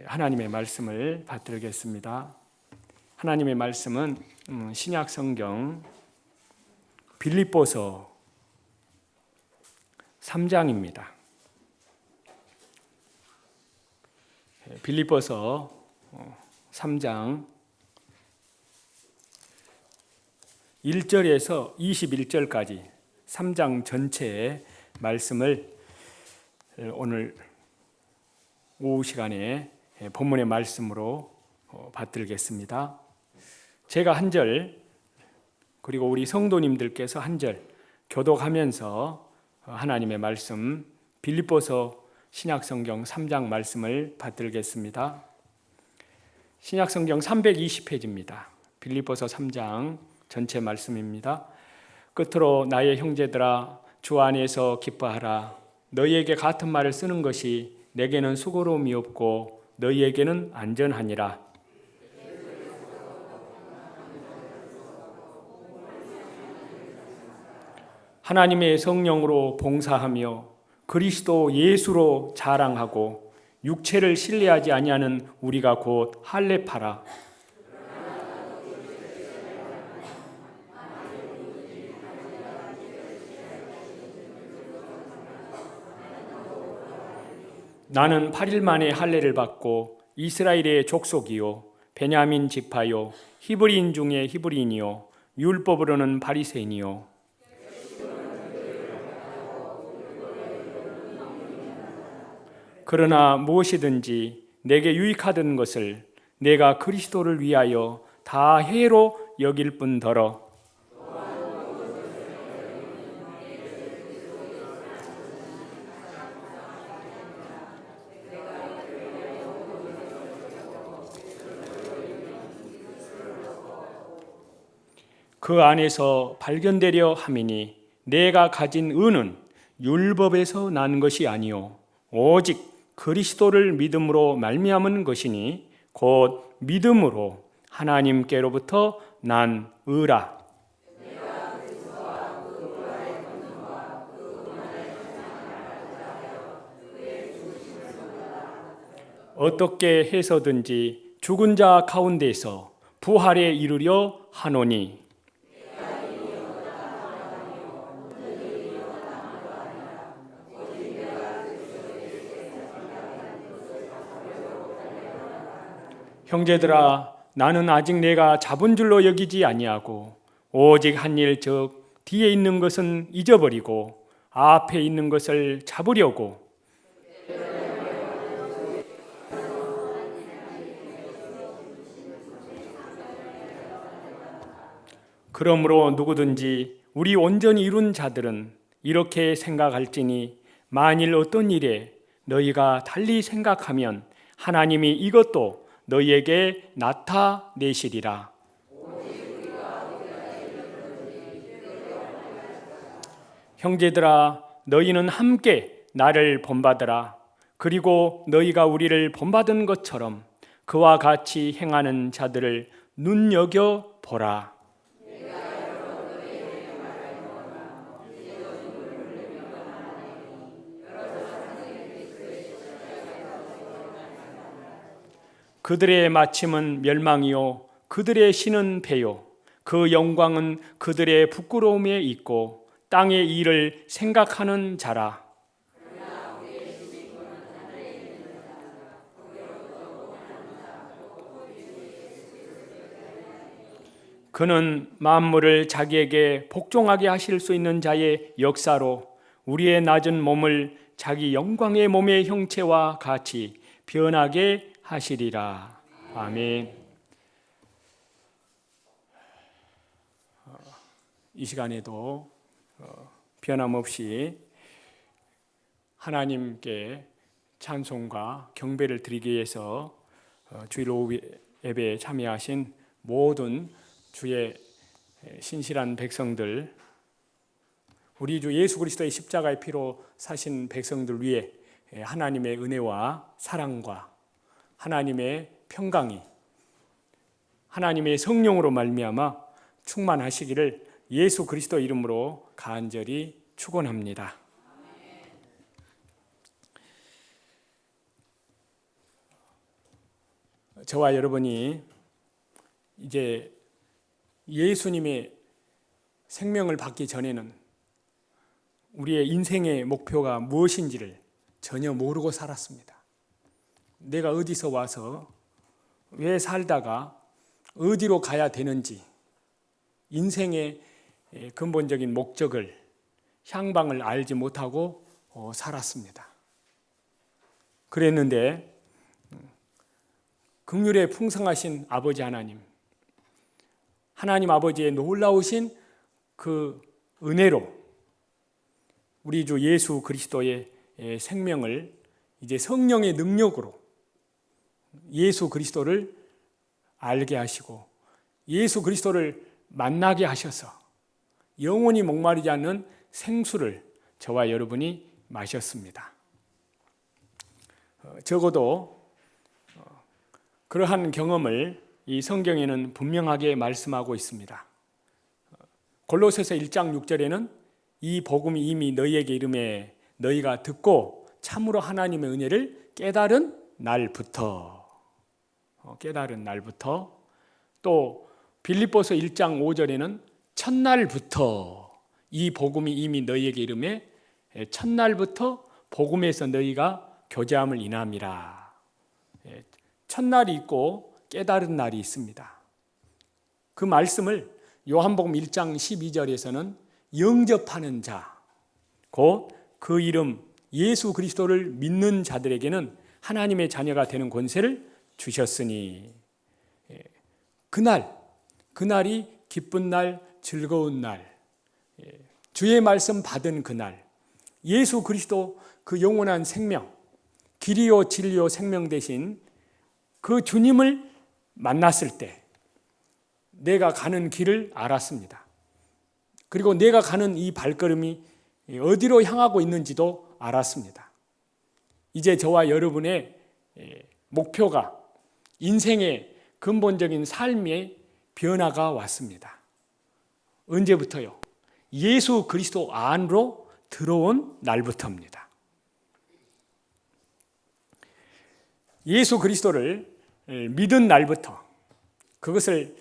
하나님의 말씀을 받들겠습니다. 하나님의 말씀은 신약 성경 빌립보서 3장입니다. 빌립보서 3장 1절에서 21절까지 3장 전체의 말씀을 오늘 오후 시간에 본문의 말씀으로 받들겠습니다. 제가 한 절, 그리고 우리 성도님들께서 한 절 교독하면서 하나님의 말씀 빌립보서 신약성경 3장 말씀을 받들겠습니다. 신약성경 320페이지입니다. 빌립보서 3장 전체 말씀입니다. 끝으로 나의 형제들아 주 안에서 기뻐하라. 너희에게 같은 말을 쓰는 것이 내게는 수고로움이 없고 너희에게는 안전하니라. 하나님의 성령으로 봉사하며 그리스도 예수로 자랑하고 육체를 신뢰하지 아니하는 우리가 곧 할례파라. 나는 8일 만에 할례를 받고 이스라엘의 족속이요 베냐민 지파요 히브리인 중에 히브리인이요 율법으로는 바리새인이요 그러나 무엇이든지 내게 유익하던 것을 내가 그리스도를 위하여 다 해로 여길 뿐더러 그 안에서 발견되려 함이니 내가 가진 의는 율법에서 난 것이 아니요 오직 그리스도를 믿음으로 말미암은 것이니 곧 믿음으로 하나님께로부터 난 의라. 어떻게 해서든지 죽은 자 가운데서 부활에 이르려 하노니 형제들아 나는 아직 내가 잡은 줄로 여기지 아니하고 오직 한 일 즉 뒤에 있는 것은 잊어버리고 앞에 있는 것을 잡으려고 그러므로 누구든지 우리 온전히 이룬 자들은 이렇게 생각할지니 만일 어떤 일에 너희가 달리 생각하면 하나님이 이것도 너희에게 나타내시리라. 형제들아 너희는 함께 나를 본받으라. 그리고 너희가 우리를 본받은 것처럼 그와 같이 행하는 자들을 눈여겨 보라. 그들의 마침은 멸망이요 그들의 신은 패요 그 영광은 그들의 부끄러움에 있고 땅의 일을 생각하는 자라. 그는 만물을 자기에게 복종하게 하실 수 있는 자의 역사로 우리의 낮은 몸을 자기 영광의 몸의 형체와 같이 변하게 하시리라. 아멘. 이 시간에도 변함없이 하나님께 찬송과 경배를 드리기 위해서 주일 오후 예배에 참여하신 모든 주의 신실한 백성들, 우리 주 예수 그리스도의 십자가의 피로 사신 백성들 위해 하나님의 은혜와 사랑과 하나님의 평강이 하나님의 성령으로 말미암아 충만하시기를 예수 그리스도 이름으로 간절히 축원합니다. 저와 여러분이 이제 예수님의 생명을 받기 전에는 우리의 인생의 목표가 무엇인지를 전혀 모르고 살았습니다. 내가 어디서 와서 왜 살다가 어디로 가야 되는지, 인생의 근본적인 목적을, 향방을 알지 못하고 살았습니다. 그랬는데 긍휼에 풍성하신 아버지 하나님 아버지의 놀라우신 그 은혜로 우리 주 예수 그리스도의 생명을 이제 성령의 능력으로 예수 그리스도를 알게 하시고 예수 그리스도를 만나게 하셔서 영원히 목마르지 않는 생수를 저와 여러분이 마셨습니다. 적어도 그러한 경험을 이 성경에는 분명하게 말씀하고 있습니다. 골로새서 1장 6절에는 이 복음이 이미 너희에게 이름에 너희가 듣고 참으로 하나님의 은혜를 깨달은 날부터, 또 빌립보서 1장 5절에는 첫날부터 이 복음이 이미 너희에게 이름에 첫날부터 복음에서 너희가 교제함을 인함이라. 첫날이 있고 깨달은 날이 있습니다. 그 말씀을 요한복음 1장 12절에서는 영접하는 자, 곧 그 이름 예수 그리스도를 믿는 자들에게는 하나님의 자녀가 되는 권세를 주셨으니, 그날이 기쁜 날, 즐거운 날, 주의 말씀 받은 그날, 예수 그리스도 그 영원한 생명, 길이요 진리요 생명 되신 그 주님을 만났을 때 내가 가는 길을 알았습니다. 그리고 내가 가는 이 발걸음이 어디로 향하고 있는지도 알았습니다. 이제 저와 여러분의 목표가, 인생의 근본적인 삶의 변화가 왔습니다. 언제부터요? 예수 그리스도 안으로 들어온 날부터입니다. 예수 그리스도를 믿은 날부터, 그것을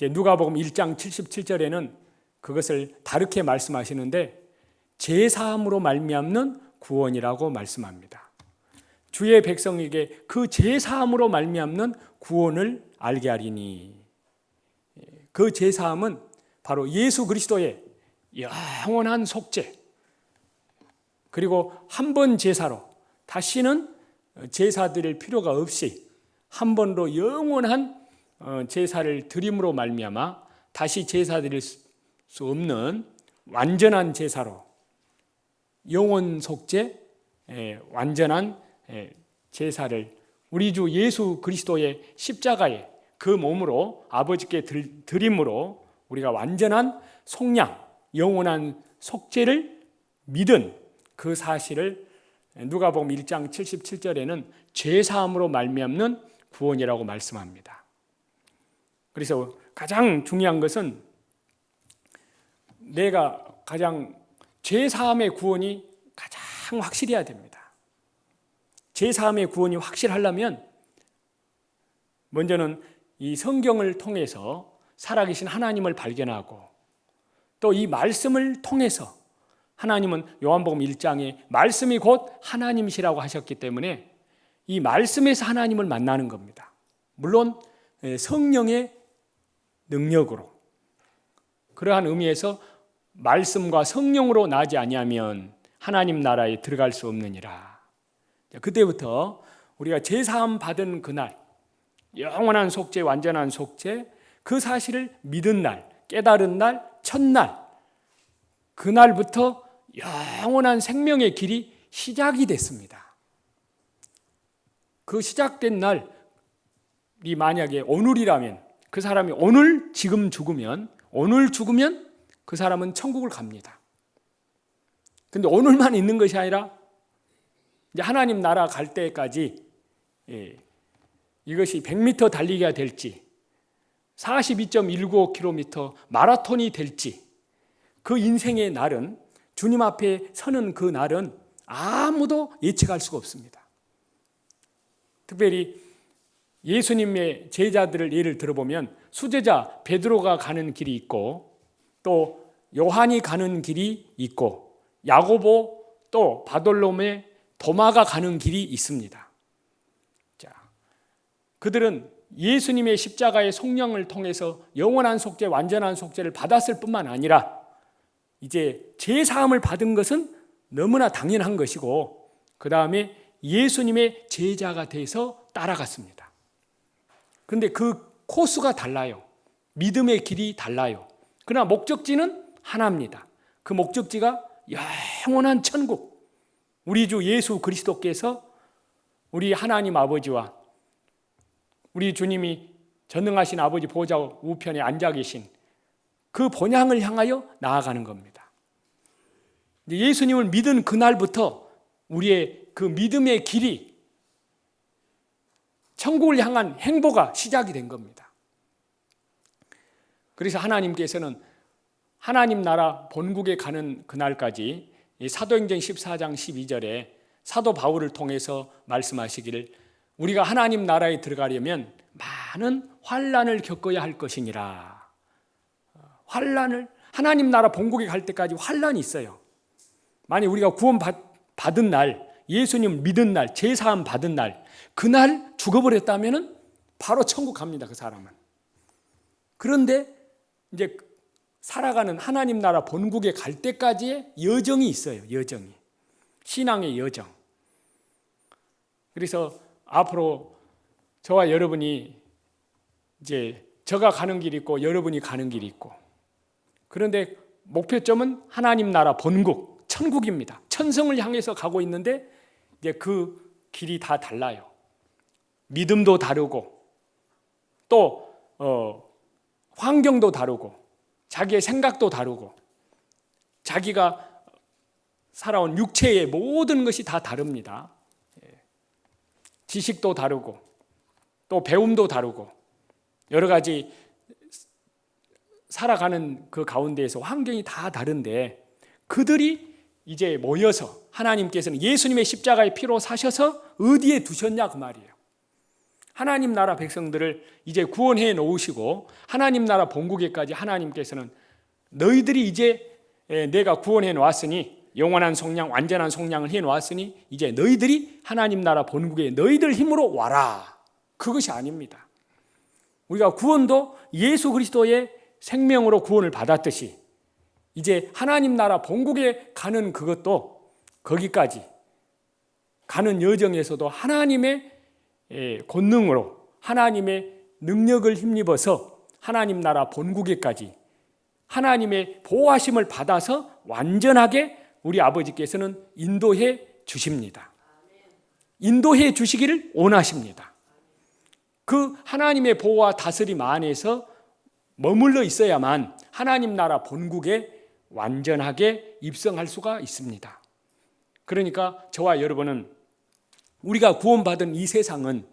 누가복음 1장 77절에는 그것을 다르게 말씀하시는데 제사함으로 말미암는 구원이라고 말씀합니다. 주의 백성에게 그 제사함으로 말미암는 구원을 알게 하리니, 그 제사함은 바로 예수 그리스도의 영원한 속죄, 그리고 한 번 제사로 다시는 제사 드릴 필요가 없이 한 번로 영원한 제사를 드림으로 말미암아 다시 제사 드릴 수 없는 완전한 제사로, 영원 속죄, 완전한 제사를 우리 주 예수 그리스도의 십자가의 그 몸으로 아버지께 드림으로 우리가 완전한 속량, 영원한 속죄를 믿은 그 사실을 누가복음 1장 77절에는 죄사함으로 말미암는 구원이라고 말씀합니다. 그래서 가장 중요한 것은 내가 가장 죄사함의 구원이 가장 확실해야 됩니다. 죄사함의 구원이 확실하려면 먼저는 이 성경을 통해서 살아계신 하나님을 발견하고, 또 이 말씀을 통해서, 하나님은 요한복음 1장에 말씀이 곧 하나님이시라고 하셨기 때문에 이 말씀에서 하나님을 만나는 겁니다. 물론 성령의 능력으로, 그러한 의미에서 말씀과 성령으로 나지 아니하면 하나님 나라에 들어갈 수 없느니라. 그때부터 우리가 제사함 받은 그날, 영원한 속죄, 완전한 속죄, 그 사실을 믿은 날, 깨달은 날, 첫날, 그날부터 영원한 생명의 길이 시작이 됐습니다. 그 시작된 날이 만약에 오늘이라면, 그 사람이 오늘 지금 죽으면, 그 사람은 천국을 갑니다. 근데 오늘만 있는 것이 아니라 이제 하나님 나라 갈 때까지 이것이 100m 달리기가 될지 42.195km 마라톤이 될지, 그 인생의 날은, 주님 앞에 서는 그 날은 아무도 예측할 수가 없습니다. 특별히 예수님의 제자들을 예를 들어보면 수제자 베드로가 가는 길이 있고 또 요한이 가는 길이 있고 야고보 또 바돌로메 도마가 가는 길이 있습니다. 자, 그들은 예수님의 십자가의 속령을 통해서 영원한 속죄, 완전한 속죄를 받았을 뿐만 아니라 이제 제사함을 받은 것은 너무나 당연한 것이고 그 다음에 예수님의 제자가 돼서 따라갔습니다. 그런데 그 코스가 달라요. 믿음의 길이 달라요. 그러나 목적지는 하나입니다. 그 목적지가 영원한 천국, 우리 주 예수 그리스도께서 우리 하나님 아버지와 우리 주님이 전능하신 아버지 보좌 우편에 앉아 계신 그 본향을 향하여 나아가는 겁니다. 예수님을 믿은 그날부터 우리의 그 믿음의 길이 천국을 향한 행보가 시작이 된 겁니다. 그래서 하나님께서는 하나님 나라 본국에 가는 그날까지 사도행전 14장 12절에 사도 바울을 통해서 말씀하시기를 우리가 하나님 나라에 들어가려면 많은 환난을 겪어야 할 것이니라. 환난을 하나님 나라 본국에 갈 때까지 환난이 있어요. 만약 우리가 구원 받은 날, 예수님 믿은 날, 제사함 받은 날, 그날 죽어버렸다면 바로 천국 갑니다. 그 사람은. 그런데 이제 살아가는 하나님 나라 본국에 갈 때까지의 여정이 있어요. 여정이. 신앙의 여정. 그래서 앞으로 저와 여러분이 이제 저가 가는 길이 있고 여러분이 가는 길이 있고 그런데 목표점은 하나님 나라 본국, 천국입니다. 천성을 향해서 가고 있는데 이제 그 길이 다 달라요. 믿음도 다르고 또 환경도 다르고 자기의 생각도 다르고 자기가 살아온 육체의 모든 것이 다 다릅니다. 지식도 다르고 또 배움도 다르고 여러 가지 살아가는 그 가운데에서 환경이 다 다른데 그들이 이제 모여서 하나님께서는 예수님의 십자가의 피로 사셔서 어디에 두셨냐 그 말이에요. 하나님 나라 백성들을 이제 구원해 놓으시고 하나님 나라 본국에까지 하나님께서는 너희들이 이제 내가 구원해 놓았으니 영원한 속량, 완전한 속량을 해 놓았으니 이제 너희들이 하나님 나라 본국에 너희들 힘으로 와라. 그것이 아닙니다. 우리가 구원도 예수 그리스도의 생명으로 구원을 받았듯이 이제 하나님 나라 본국에 가는 그것도 거기까지 가는 여정에서도 하나님의 권능으로 하나님의 능력을 힘입어서 하나님 나라 본국에까지 하나님의 보호하심을 받아서 완전하게 우리 아버지께서는 인도해 주십니다. 인도해 주시기를 원하십니다. 그 하나님의 보호와 다스림 안에서 머물러 있어야만 하나님 나라 본국에 완전하게 입성할 수가 있습니다. 그러니까 저와 여러분은 우리가 구원받은 이 세상은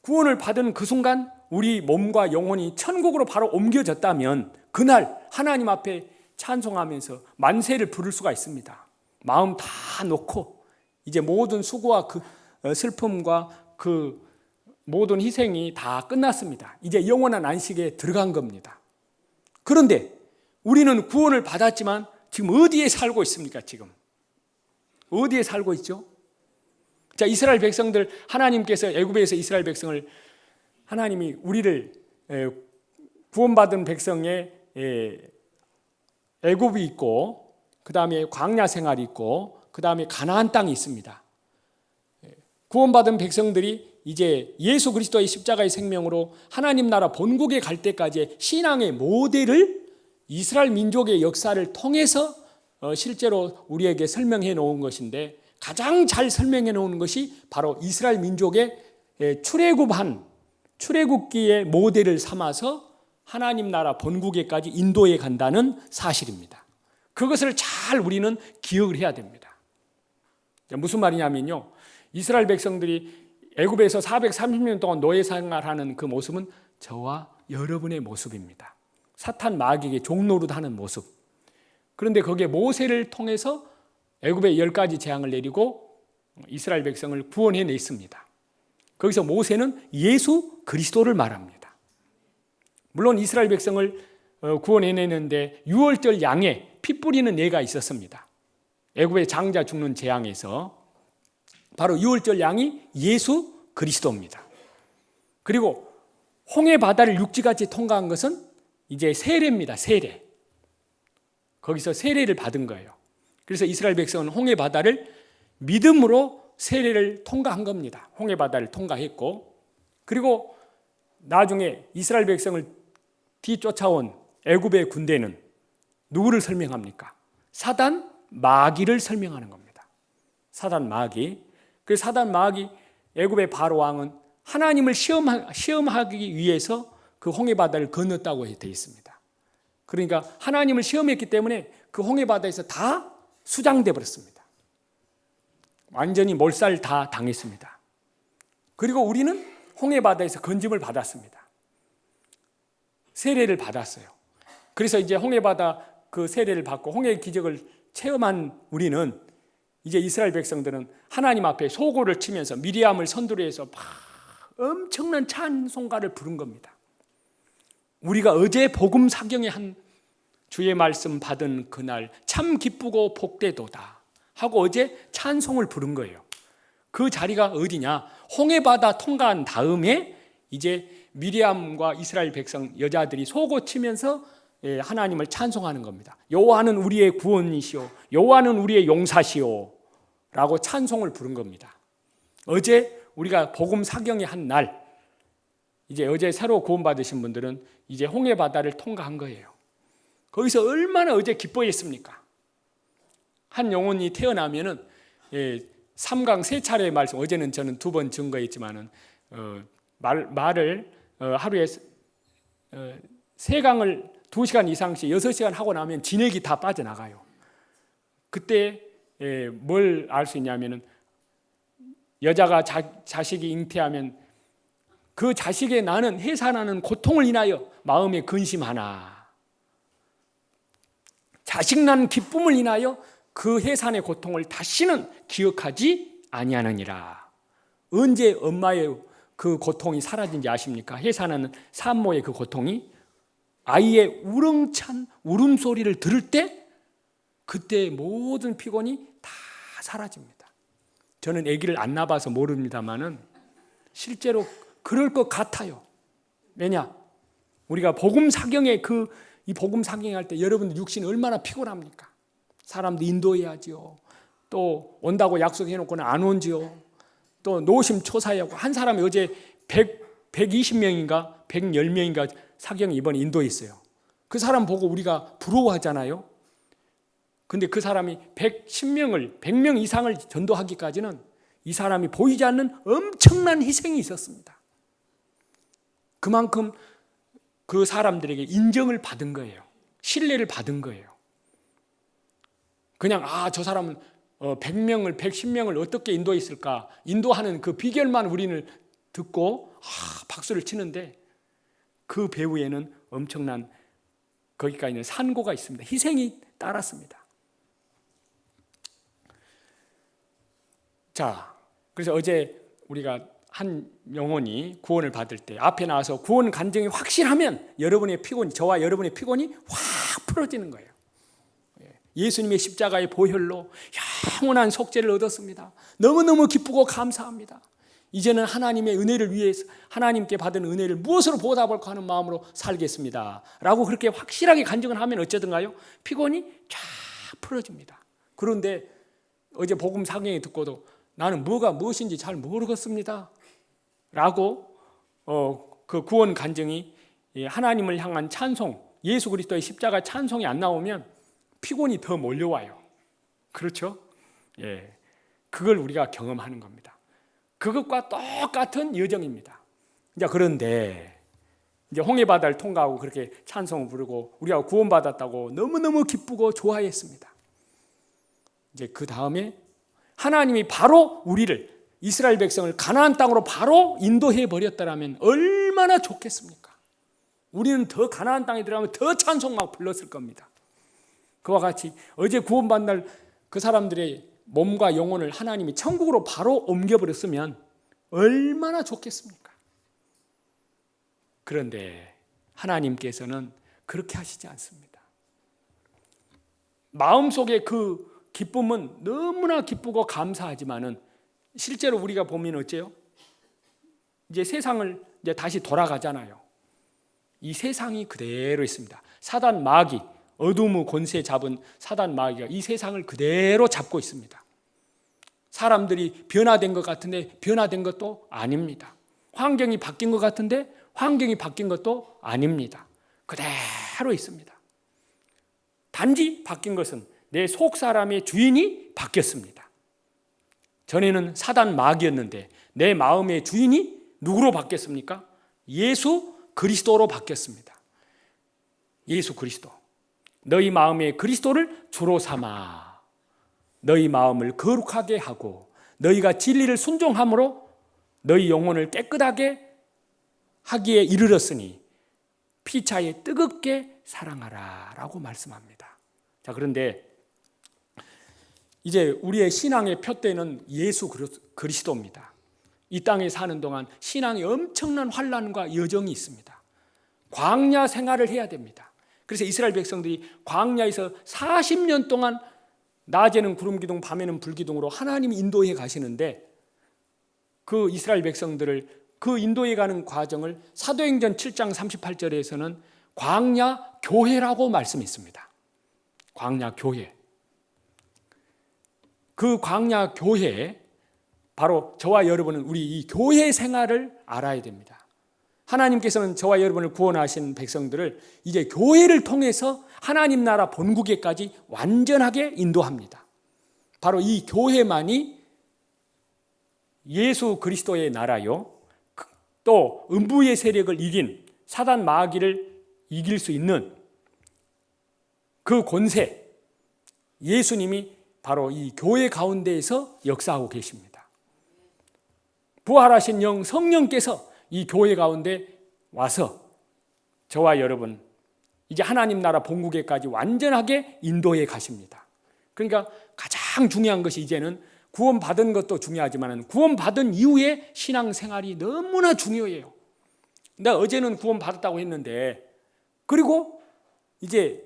구원을 받은 그 순간 우리 몸과 영혼이 천국으로 바로 옮겨졌다면 그날 하나님 앞에 찬송하면서 만세를 부를 수가 있습니다. 마음 다 놓고 이제 모든 수고와 그 슬픔과 그 모든 희생이 다 끝났습니다. 이제 영원한 안식에 들어간 겁니다. 그런데 우리는 구원을 받았지만 지금 어디에 살고 있습니까? 지금 어디에 살고 있죠? 자, 이스라엘 백성들 하나님께서 애굽에서 이스라엘 백성을 하나님이 우리를 구원받은 백성의 애굽이 있고 그 다음에 광야 생활이 있고 그 다음에 가나안 땅이 있습니다. 구원받은 백성들이 이제 예수 그리스도의 십자가의 생명으로 하나님 나라 본국에 갈 때까지의 신앙의 모델을 이스라엘 민족의 역사를 통해서 실제로 우리에게 설명해 놓은 것인데 가장 잘 설명해 놓은 것이 바로 이스라엘 민족의 출애굽기의 모델을 삼아서 하나님 나라 본국에까지 인도해 간다는 사실입니다. 그것을 잘 우리는 기억을 해야 됩니다. 무슨 말이냐면요, 이스라엘 백성들이 애굽에서 430년 동안 노예 생활하는 그 모습은 저와 여러분의 모습입니다. 사탄 마귀에게 종노릇하는 모습. 그런데 거기에 모세를 통해서 애굽에 10가지 재앙을 내리고 이스라엘 백성을 구원해 냈습니다. 거기서 모세는 예수 그리스도를 말합니다. 물론 이스라엘 백성을 구원해내는데 유월절 양에 피 뿌리는 예가 있었습니다. 애굽의 장자 죽는 재앙에서 바로 유월절 양이 예수 그리스도입니다. 그리고 홍해 바다를 육지같이 통과한 것은 이제 세례입니다. 세례. 거기서 세례를 받은 거예요. 그래서 이스라엘 백성은 홍해 바다를 믿음으로 세례를 통과한 겁니다. 홍해 바다를 통과했고, 그리고 나중에 이스라엘 백성을 뒤쫓아온 애굽의 군대는 누구를 설명합니까? 사단 마귀를 설명하는 겁니다. 사단 마귀. 그 사단 마귀 애굽의 바로 왕은 하나님을 시험하기 위해서 그 홍해 바다를 건넜다고 되어 있습니다. 그러니까 하나님을 시험했기 때문에 그 홍해 바다에서 다 수장돼 버렸습니다. 완전히 몰살 다 당했습니다. 그리고 우리는 홍해 바다에서 건짐을 받았습니다. 세례를 받았어요. 그래서 이제 홍해 바다 그 세례를 받고 홍해의 기적을 체험한 우리는 이제 이스라엘 백성들은 하나님 앞에 소고를 치면서 미리암을 선두로 해서 막 엄청난 찬송가를 부른 겁니다. 우리가 어제 복음 사경에 한 주의 말씀 받은 그날 참 기쁘고 복되도다 하고 어제 찬송을 부른 거예요. 그 자리가 어디냐? 홍해 바다 통과한 다음에 이제 미리암과 이스라엘 백성 여자들이 소고 치면서 하나님을 찬송하는 겁니다. 여호와는 우리의 구원이시오, 여호와는 우리의 용사시오 라고 찬송을 부른 겁니다. 어제 우리가 복음 사경의 한 날, 이제 어제 새로 구원받으신 분들은 이제 홍해 바다를 통과한 거예요. 거기서 얼마나 어제 기뻐했습니까? 한 영혼이 태어나면은 3강 3차례의 말씀, 어제는 저는 2번 증거했지만은 말을 하루에 3강을 2시간 이상씩 6시간 하고 나면 진액이 다 빠져나가요. 그때 뭘 알 수 있냐면은 여자가 자식이 잉태하면 그 자식의 나는 해산하는 고통을 인하여 마음에 근심하나, 자식 난 기쁨을 인하여 그 해산의 고통을 다시는 기억하지 아니하느니라. 언제 엄마의 그 고통이 사라진지 아십니까? 해산하는 산모의 그 고통이 아이의 우렁찬 울음소리를 들을 때 그때 모든 피곤이 다 사라집니다. 저는 아기를 안 낳아봐서 모릅니다만은 실제로 그럴 것 같아요. 왜냐? 우리가 복음 사경에 이 복음 사경에 할 때 여러분들 육신이 얼마나 피곤합니까? 사람도 인도해야지요. 또 온다고 약속해놓고는 안 온지요. 또 노심초사하고 한 사람이 어제 120명인가 110명인가 사경에 이번에 인도했어요. 그 사람 보고 우리가 부러워하잖아요. 근데 그 사람이 100명 이상을 전도하기까지는 이 사람이 보이지 않는 엄청난 희생이 있었습니다. 그만큼 그 사람들에게 인정을 받은 거예요. 신뢰를 받은 거예요. 그냥 저 사람은 100명을 110명을 어떻게 인도했을까? 인도하는 그 비결만 우리는 듣고 박수를 치는데 그 배후에는 엄청난 거기까지는 산고가 있습니다. 희생이 따랐습니다. 자, 그래서 어제 우리가 한 영혼이 구원을 받을 때 앞에 나와서 구원 간증이 확실하면 여러분의 피곤이, 저와 여러분의 피곤이 확 풀어지는 거예요. 예수님의 십자가의 보혈로 영원한 속죄를 얻었습니다. 너무너무 기쁘고 감사합니다. 이제는 하나님의 은혜를 위해서 하나님께 받은 은혜를 무엇으로 보답할까 하는 마음으로 살겠습니다 라고 그렇게 확실하게 간증을 하면 어쩌든가요? 피곤이 쫙 풀어집니다. 그런데 어제 복음 사경에 듣고도 나는 뭐가 무엇인지 잘 모르겠습니다 라고 그 구원 간증이 하나님을 향한 찬송, 예수 그리스도의 십자가 찬송이 안 나오면 피곤이 더 몰려와요. 그렇죠? 예, 그걸 우리가 경험하는 겁니다. 그것과 똑같은 여정입니다. 이제 그런데 이제 홍해 바다를 통과하고 그렇게 찬송을 부르고 우리가 구원받았다고 너무너무 기쁘고 좋아했습니다. 이제 그 다음에 하나님이 바로 우리를, 이스라엘 백성을 가나안 땅으로 바로 인도해 버렸다라면 얼마나 좋겠습니까? 우리는 더 가나안 땅에 들어가면 더 찬송 막 불렀을 겁니다. 그와 같이 어제 구원받은 날 그 사람들의 몸과 영혼을 하나님이 천국으로 바로 옮겨버렸으면 얼마나 좋겠습니까? 그런데 하나님께서는 그렇게 하시지 않습니다. 마음속에 그 기쁨은 너무나 기쁘고 감사하지만은 실제로 우리가 보면 어째요? 이제 세상을 이제 다시 돌아가잖아요. 이 세상이 그대로 있습니다. 사단 마귀, 어둠의 권세 잡은 사단 마귀가 이 세상을 그대로 잡고 있습니다. 사람들이 변화된 것 같은데 변화된 것도 아닙니다. 환경이 바뀐 것 같은데 환경이 바뀐 것도 아닙니다. 그대로 있습니다. 단지 바뀐 것은 내 속 사람의 주인이 바뀌었습니다. 전에는 사단 마귀였는데 내 마음의 주인이 누구로 바뀌었습니까? 예수 그리스도로 바뀌었습니다. 예수 그리스도. 너희 마음에 그리스도를 주로 삼아 너희 마음을 거룩하게 하고 너희가 진리를 순종함으로 너희 영혼을 깨끗하게 하기에 이르렀으니 피차에 뜨겁게 사랑하라 라고 말씀합니다. 자, 그런데 이제 우리의 신앙의 표대는 예수 그리스도입니다. 이 땅에 사는 동안 신앙이 엄청난 환난과 여정이 있습니다. 광야 생활을 해야 됩니다. 그래서 이스라엘 백성들이 광야에서 40년 동안 낮에는 구름 기둥, 밤에는 불 기둥으로 하나님이 인도해 가시는데 그 이스라엘 백성들을 그 인도해 가는 과정을 사도행전 7장 38절에서는 광야 교회라고 말씀했습니다. 광야 교회. 그 광야 교회, 바로 저와 여러분은 우리 이 교회 생활을 알아야 됩니다. 하나님께서는 저와 여러분을 구원하신 백성들을 이제 교회를 통해서 하나님 나라 본국에까지 완전하게 인도합니다. 바로 이 교회만이 예수 그리스도의 나라요, 또 음부의 세력을 이긴 사단 마귀를 이길 수 있는 그 권세, 예수님이 바로 이 교회 가운데에서 역사하고 계십니다. 부활하신 영 성령께서 이 교회 가운데 와서 저와 여러분 이제 하나님 나라 본국에까지 완전하게 인도해 가십니다. 그러니까 가장 중요한 것이 이제는 구원받은 것도 중요하지만 구원받은 이후의 신앙생활이 너무나 중요해요. 내가 어제는 구원받았다고 했는데 그리고 이제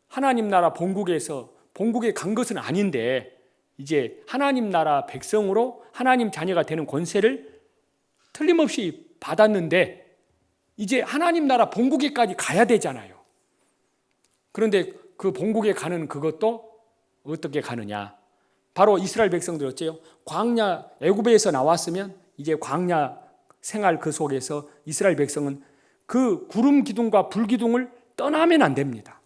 하나님 나라 본국에 간 것은 아닌데 이제 하나님 나라 백성으로 하나님 자녀가 되는 권세를 틀림없이 받았는데 이제 하나님 나라 본국에까지 가야 되잖아요. 그런데 그 본국에 가는 그것도 어떻게 가느냐? 바로 이스라엘 백성들 어째요? 광야 애굽에서 나왔으면 이제 광야 생활 그 속에서 이스라엘 백성은 그 구름 기둥과 불 기둥을 떠나면 안 됩니다.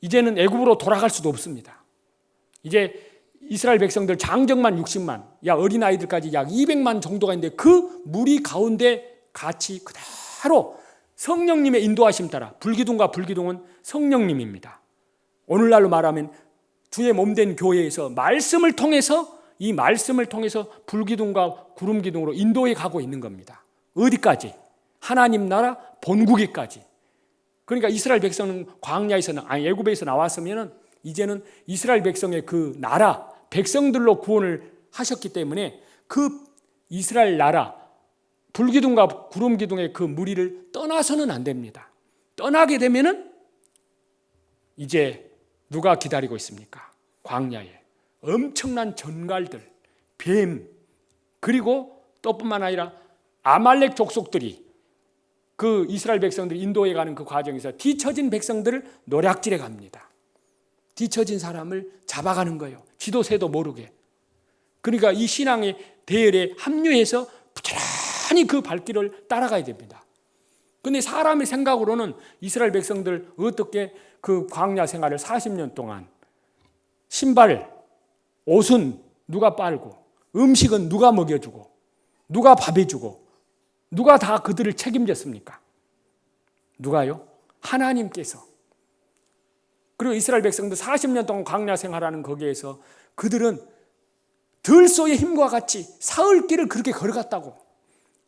이제는 애굽으로 돌아갈 수도 없습니다. 이제 이스라엘 백성들 장정만 60만, 약 어린아이들까지 약 200만 정도가 있는데 그 무리 가운데 같이 그대로 성령님의 인도하심 따라, 불기둥과 불기둥은 성령님입니다. 오늘날로 말하면 주의 몸된 교회에서 말씀을 통해서 이 말씀을 통해서 불기둥과 구름기둥으로 인도해 가고 있는 겁니다. 어디까지? 하나님 나라 본국에까지. 그러니까 이스라엘 백성은 광야에서 애굽에서 나왔으면은 이제는 이스라엘 백성의 그 나라 백성들로 구원을 하셨기 때문에 그 이스라엘 나라 불기둥과 구름기둥의 그 무리를 떠나서는 안 됩니다. 떠나게 되면은 이제 누가 기다리고 있습니까? 광야에 엄청난 전갈들, 뱀, 그리고 또뿐만 아니라 아말렉 족속들이 그 이스라엘 백성들이 인도에 가는 그 과정에서 뒤처진 백성들을 노략질해 갑니다. 뒤처진 사람을 잡아가는 거예요. 지도 새도 모르게. 그러니까 이 신앙의 대열에 합류해서 부지런히 그 발길을 따라가야 됩니다. 그런데 사람의 생각으로는 이스라엘 백성들 어떻게 그 광야 생활을 40년 동안 신발, 옷은 누가 빨고 음식은 누가 먹여주고 누가 밥 해주고 누가 다 그들을 책임졌습니까? 누가요? 하나님께서. 그리고 이스라엘 백성들 40년 동안 광야 생활하는 거기에서 그들은 들소의 힘과 같이 사흘길을 그렇게 걸어갔다고.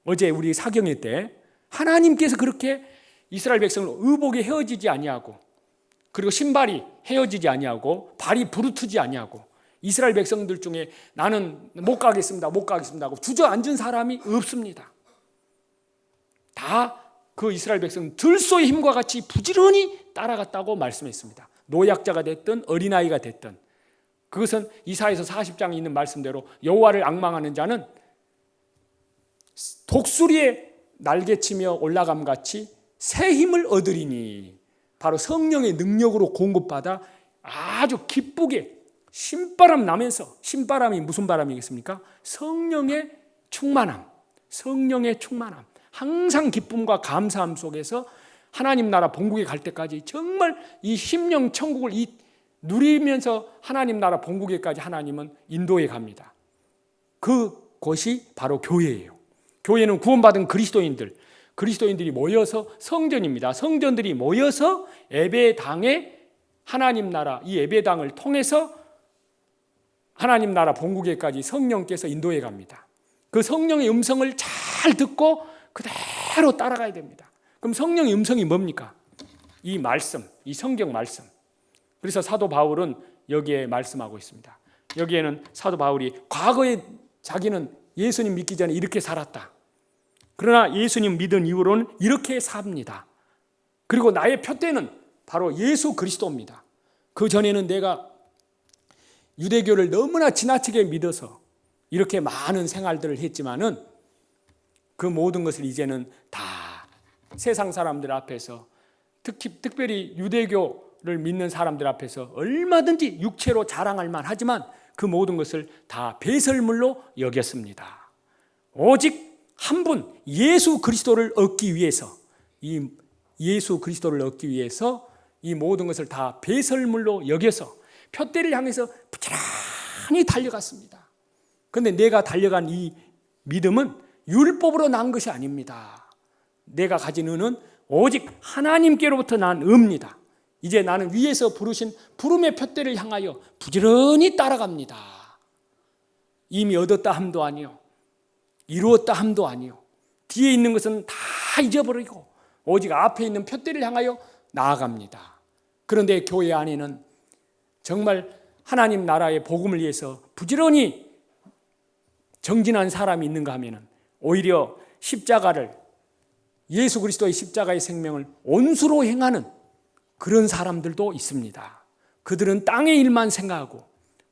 어제 우리 사경회 때 하나님께서 그렇게 이스라엘 백성을 의복이 헤어지지 아니하고 그리고 신발이 헤어지지 아니하고 발이 부르트지 아니하고 이스라엘 백성들 중에 나는 못 가겠습니다 하고 주저앉은 사람이 없습니다. 다 그 이스라엘 백성은 들소의 힘과 같이 부지런히 따라갔다고 말씀했습니다. 노약자가 됐든 어린아이가 됐든. 그것은 이사야서 40장에 있는 말씀대로 여호와를 앙망하는 자는 독수리에 날개치며 올라감같이 새 힘을 얻으리니, 바로 성령의 능력으로 공급받아 아주 기쁘게 신바람 나면서, 신바람이 무슨 바람이겠습니까? 성령의 충만함, 성령의 충만함, 항상 기쁨과 감사함 속에서 하나님 나라 본국에 갈 때까지 정말 이 심령 천국을 누리면서 하나님 나라 본국에까지 하나님은 인도해 갑니다. 그곳이 바로 교회예요. 교회는 구원받은 그리스도인들이 모여서 성전입니다. 성전들이 모여서 예배당에 하나님 나라, 이 예배당을 통해서 하나님 나라 본국에까지 성령께서 인도해 갑니다. 그 성령의 음성을 잘 듣고 그대로 따라가야 됩니다. 그럼 성령의 음성이 뭡니까? 이 말씀, 이 성경 말씀. 그래서 사도 바울은 여기에 말씀하고 있습니다. 여기에는 사도 바울이 과거에 자기는 예수님 믿기 전에 이렇게 살았다. 그러나 예수님 믿은 이후로는 이렇게 삽니다. 그리고 나의 표대는 바로 예수 그리스도입니다. 그 전에는 내가 유대교를 너무나 지나치게 믿어서 이렇게 많은 생활들을 했지만은 그 모든 것을 이제는 다 세상 사람들 앞에서, 특별히 유대교를 믿는 사람들 앞에서 얼마든지 육체로 자랑할 만하지만 그 모든 것을 다 배설물로 여겼습니다. 오직 한 분 예수 그리스도를 얻기 위해서, 이 예수 그리스도를 얻기 위해서 이 모든 것을 다 배설물로 여겨서 표대를 향해서 부지런히 달려갔습니다. 그런데 내가 달려간 이 믿음은 율법으로 난 것이 아닙니다. 내가 가진 은은 오직 하나님께로부터 난 은입니다. 이제 나는 위에서 부르신 부름의 표대를 향하여 부지런히 따라갑니다. 이미 얻었다 함도 아니요, 이루었다 함도 아니요, 뒤에 있는 것은 다 잊어버리고 오직 앞에 있는 표대를 향하여 나아갑니다. 그런데 교회 안에는 정말 하나님 나라의 복음을 위해서 부지런히 정진한 사람이 있는가 하면 오히려 십자가를, 예수 그리스도의 십자가의 생명을 온수로 행하는 그런 사람들도 있습니다. 그들은 땅의 일만 생각하고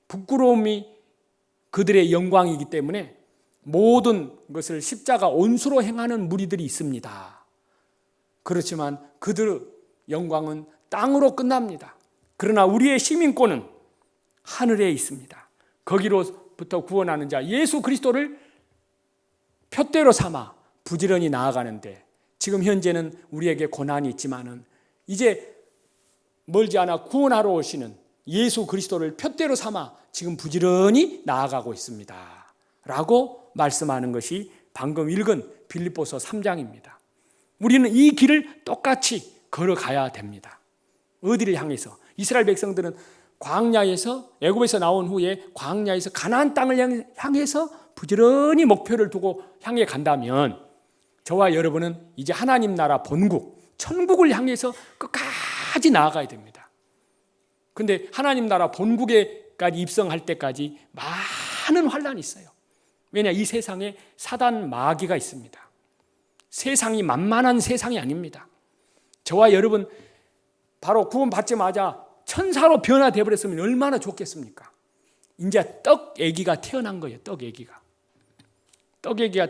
부끄러움이 그들의 영광이기 때문에 모든 것을 십자가 온수로 행하는 무리들이 있습니다. 그렇지만 그들의 영광은 땅으로 끝납니다. 그러나 우리의 시민권은 하늘에 있습니다. 거기로부터 구원하는 자 예수 그리스도를 표대로 삼아 부지런히 나아가는데, 지금 현재는 우리에게 고난이 있지만은 이제 멀지 않아 구원하러 오시는 예수 그리스도를 표대로 삼아 지금 부지런히 나아가고 있습니다 라고 말씀하는 것이 방금 읽은 빌립보서 3장입니다. 우리는 이 길을 똑같이 걸어가야 됩니다. 어디를 향해서? 이스라엘 백성들은 광야에서, 애굽에서 나온 후에 광야에서 가나안 땅을 향해서 부지런히 목표를 두고 향해 간다면, 저와 여러분은 이제 하나님 나라 본국, 천국을 향해서 끝까지 나아가야 됩니다. 그런데 하나님 나라 본국에까지 입성할 때까지 많은 환란이 있어요. 왜냐? 이 세상에 사단 마귀가 있습니다. 세상이 만만한 세상이 아닙니다. 저와 여러분 바로 구원받자마자 천사로 변화되어 버렸으면 얼마나 좋겠습니까? 이제 떡애기가 태어난 거예요. 떡애기가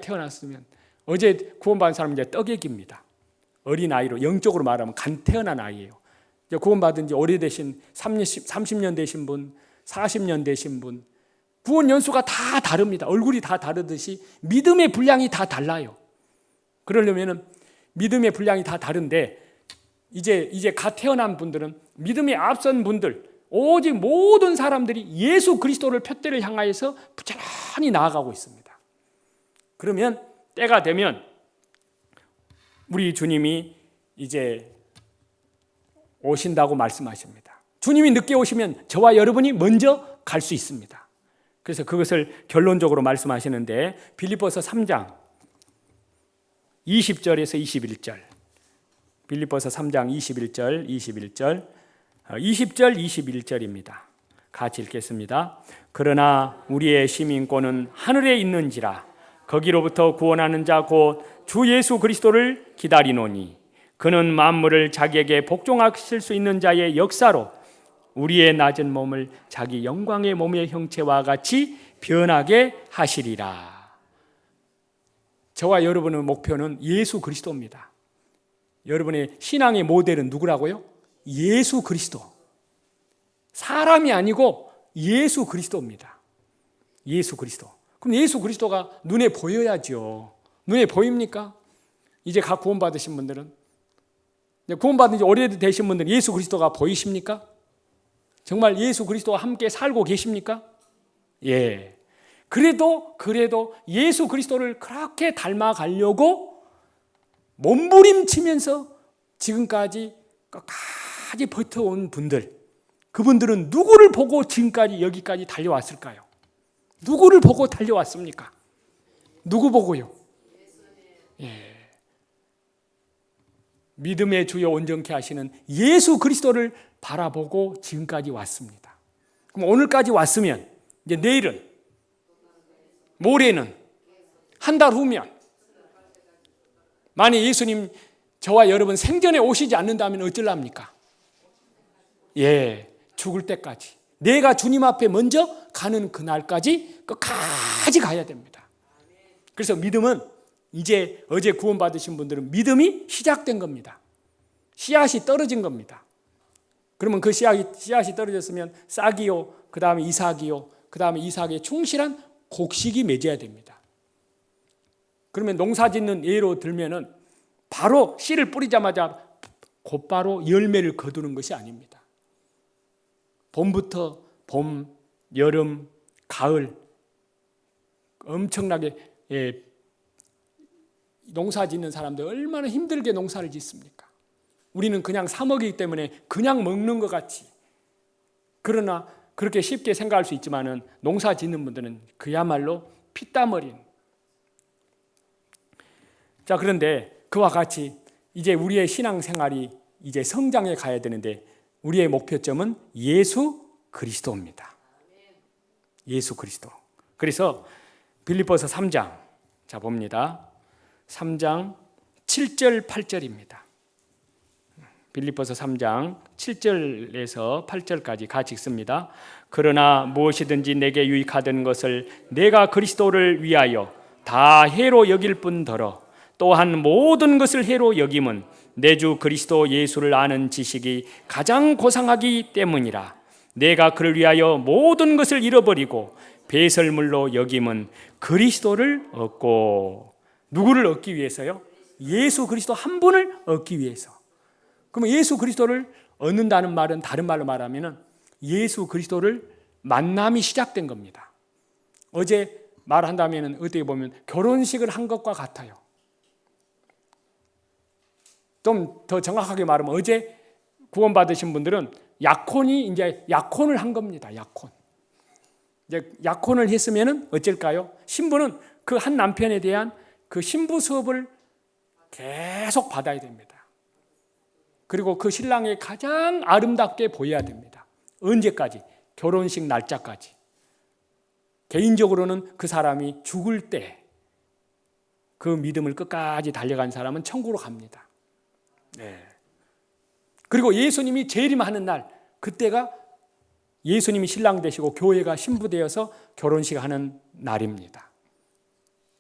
태어났으면, 어제 구원받은 사람은 이제 떡애기입니다. 어린아이로, 영적으로 말하면 간 태어난 아이예요. 이제 구원받은 지 오래되신 30년 되신 분, 40년 되신 분, 구원 연수가 다 다릅니다. 얼굴이 다 다르듯이 믿음의 분량이 다 달라요. 그러려면 믿음의 분량이 다 다른데, 이제 갓 태어난 분들은, 믿음에 앞선 분들, 오직 모든 사람들이 예수 그리스도를 표대를 향하여서 부지런히 나아가고 있습니다. 그러면 때가 되면 우리 주님이 이제 오신다고 말씀하십니다. 주님이 늦게 오시면 저와 여러분이 먼저 갈 수 있습니다. 그래서 그것을 결론적으로 말씀하시는데, 빌립보서 3장 20절에서 21절, 빌립보서 3장 20절, 21절입니다. 같이 읽겠습니다. 그러나 우리의 시민권은 하늘에 있는지라 거기로부터 구원하는 자 곧 주 예수 그리스도를 기다리노니 그는 만물을 자기에게 복종하실 수 있는 자의 역사로 우리의 낮은 몸을 자기 영광의 몸의 형체와 같이 변하게 하시리라. 저와 여러분의 목표는 예수 그리스도입니다. 여러분의 신앙의 모델은 누구라고요? 예수 그리스도. 사람이 아니고 예수 그리스도입니다. 예수 그리스도. 그럼 예수 그리스도가 눈에 보여야죠. 눈에 보입니까? 이제 각 구원받으신 분들은, 구원받은 지 오래되신 분들은 예수 그리스도가 보이십니까? 정말 예수 그리스도와 함께 살고 계십니까? 예. 그래도 예수 그리스도를 그렇게 닮아가려고 몸부림치면서 지금까지 끝까지 버텨온 분들, 그분들은 누구를 보고 지금까지 여기까지 달려왔을까요? 누구를 보고 달려왔습니까? 누구 보고요? 예. 믿음의 주여 온전케 하시는 예수 그리스도를 바라보고 지금까지 왔습니다. 그럼 오늘까지 왔으면 이제 내일은, 모레는, 한 달 후면, 만약 예수님 저와 여러분 생전에 오시지 않는다면 어쩌랍니까? 예, 죽을 때까지, 내가 주님 앞에 먼저 가는 그날까지 끝까지 가야 됩니다. 그래서 믿음은 이제 어제 구원받으신 분들은 믿음이 시작된 겁니다. 씨앗이 떨어진 겁니다. 그러면 그 씨앗이 떨어졌으면 싹이요, 그 다음에 이삭이요, 그 다음에 이삭에 충실한 곡식이 맺어야 됩니다. 그러면 농사 짓는 예로 들면은 바로 씨를 뿌리자마자 곧바로 열매를 거두는 것이 아닙니다. 봄부터 봄, 여름, 가을 엄청나게 농사 짓는 사람들 얼마나 힘들게 농사를 짓습니까? 우리는 그냥 사 먹이기 때문에 그냥 먹는 것 같이, 그러나 그렇게 쉽게 생각할 수 있지만은 농사 짓는 분들은 그야말로 피땀 흘린. 자, 그런데 그와 같이 이제 우리의 신앙생활이 이제 성장해 가야 되는데 우리의 목표점은 예수 그리스도입니다. 예수 그리스도. 그래서 빌립보서 3장, 자 봅니다. 3장 7절 8절입니다. 빌립보서 3장 7절에서 8절까지 같이 읽습니다. 그러나 무엇이든지 내게 유익하던 것을 내가 그리스도를 위하여 다 해로 여길 뿐더러 또한 모든 것을 해로 여김은 내 주 그리스도 예수를 아는 지식이 가장 고상하기 때문이라. 내가 그를 위하여 모든 것을 잃어버리고 배설물로 여김은 그리스도를 얻고. 누구를 얻기 위해서요? 예수 그리스도 한 분을 얻기 위해서. 그러면 예수 그리스도를 얻는다는 말은 다른 말로 말하면 예수 그리스도를 만남이 시작된 겁니다. 어제 말한다면 어떻게 보면 결혼식을 한 것과 같아요. 좀 더 정확하게 말하면 어제 구원받으신 분들은 약혼이 이제 약혼을 한 겁니다. 약혼. 이제 약혼을 했으면은 어쩔까요? 신부는 그 한 남편에 대한 그 신부 수업을 계속 받아야 됩니다. 그리고 그 신랑이 가장 아름답게 보여야 됩니다. 언제까지? 결혼식 날짜까지. 개인적으로는 그 사람이 죽을 때 그 믿음을 끝까지 달려간 사람은 천국으로 갑니다. 네. 그리고 예수님이 재림하는 날, 그때가 예수님이 신랑 되시고 교회가 신부 되어서 결혼식 하는 날입니다.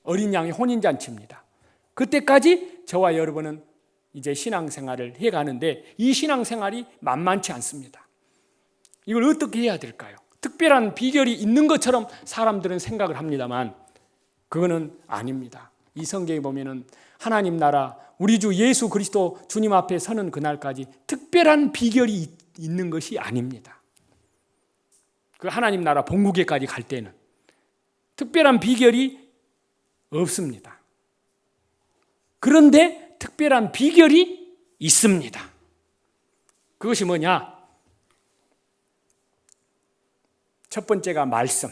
어린 양의 혼인잔치입니다. 그때까지 저와 여러분은 이제 신앙생활을 해가는데 이 신앙생활이 만만치 않습니다. 이걸 어떻게 해야 될까요? 특별한 비결이 있는 것처럼 사람들은 생각을 합니다만 그거는 아닙니다. 이 성경에 보면은 하나님 나라, 우리 주 예수 그리스도 주님 앞에 서는 그날까지 특별한 비결이 있는 것이 아닙니다. 그 하나님 나라 본국에까지 갈 때는 특별한 비결이 없습니다. 그런데 특별한 비결이 있습니다. 그것이 뭐냐? 첫 번째가 말씀.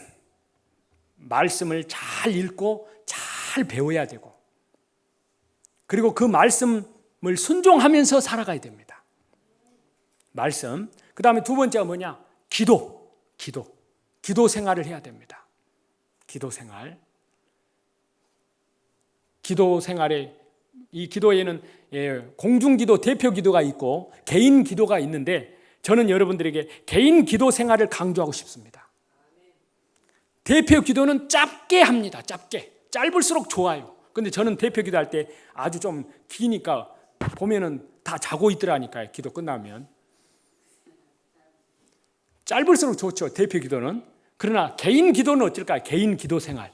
말씀을 잘 읽고 잘 배워야 되고, 그리고 그 말씀을 순종하면서 살아가야 됩니다. 말씀. 그 다음에 두 번째가 뭐냐? 기도. 기도 생활을 해야 됩니다. 기도 생활에 이 기도에는 공중기도, 대표기도가 있고 개인 기도가 있는데 저는 여러분들에게 개인 기도 생활을 강조하고 싶습니다. 대표기도는 짧게 합니다. 짧을수록 좋아요. 근데 저는 대표기도 할 때 아주 좀 기니까 보면은 다 자고 있더라니까요. 기도 끝나면. 짧을수록 좋죠, 대표기도는. 그러나 개인 기도는 어쩔까요? 개인 기도 생활.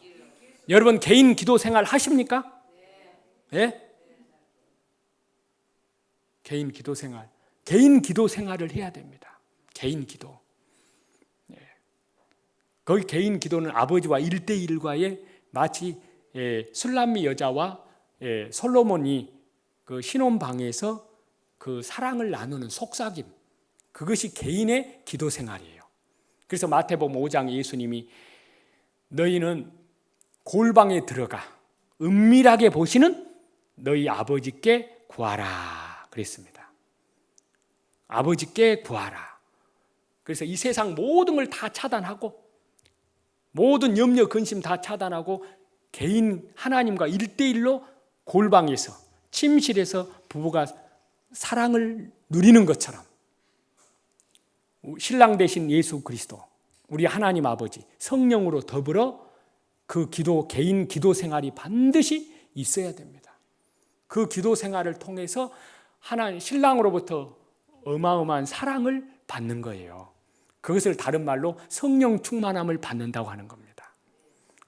여러분 개인 기도 생활 하십니까? 예? 개인 기도 생활을 해야 됩니다. 개인 기도. 거기 개인 기도는 아버지와 1대1과의 마치 술람미 여자와 솔로몬이 그 신혼방에서 그 사랑을 나누는 속삭임, 그것이 개인의 기도 생활이에요. 그래서 마태복음 5장 예수님이 너희는 골방에 들어가 은밀하게 보시는 너희 아버지께 구하라 그랬습니다. 아버지께 구하라. 그래서 이 세상 모든 걸 다 차단하고 모든 염려 근심 다 차단하고 개인 하나님과 1대1로 골방에서 침실에서 부부가 사랑을 누리는 것처럼 신랑 되신 예수 그리스도 우리 하나님 아버지 성령으로 더불어 그 개인 기도 생활이 반드시 있어야 됩니다. 그 기도 생활을 통해서 신랑으로부터 어마어마한 사랑을 받는 거예요. 그것을 다른 말로 성령 충만함을 받는다고 하는 겁니다.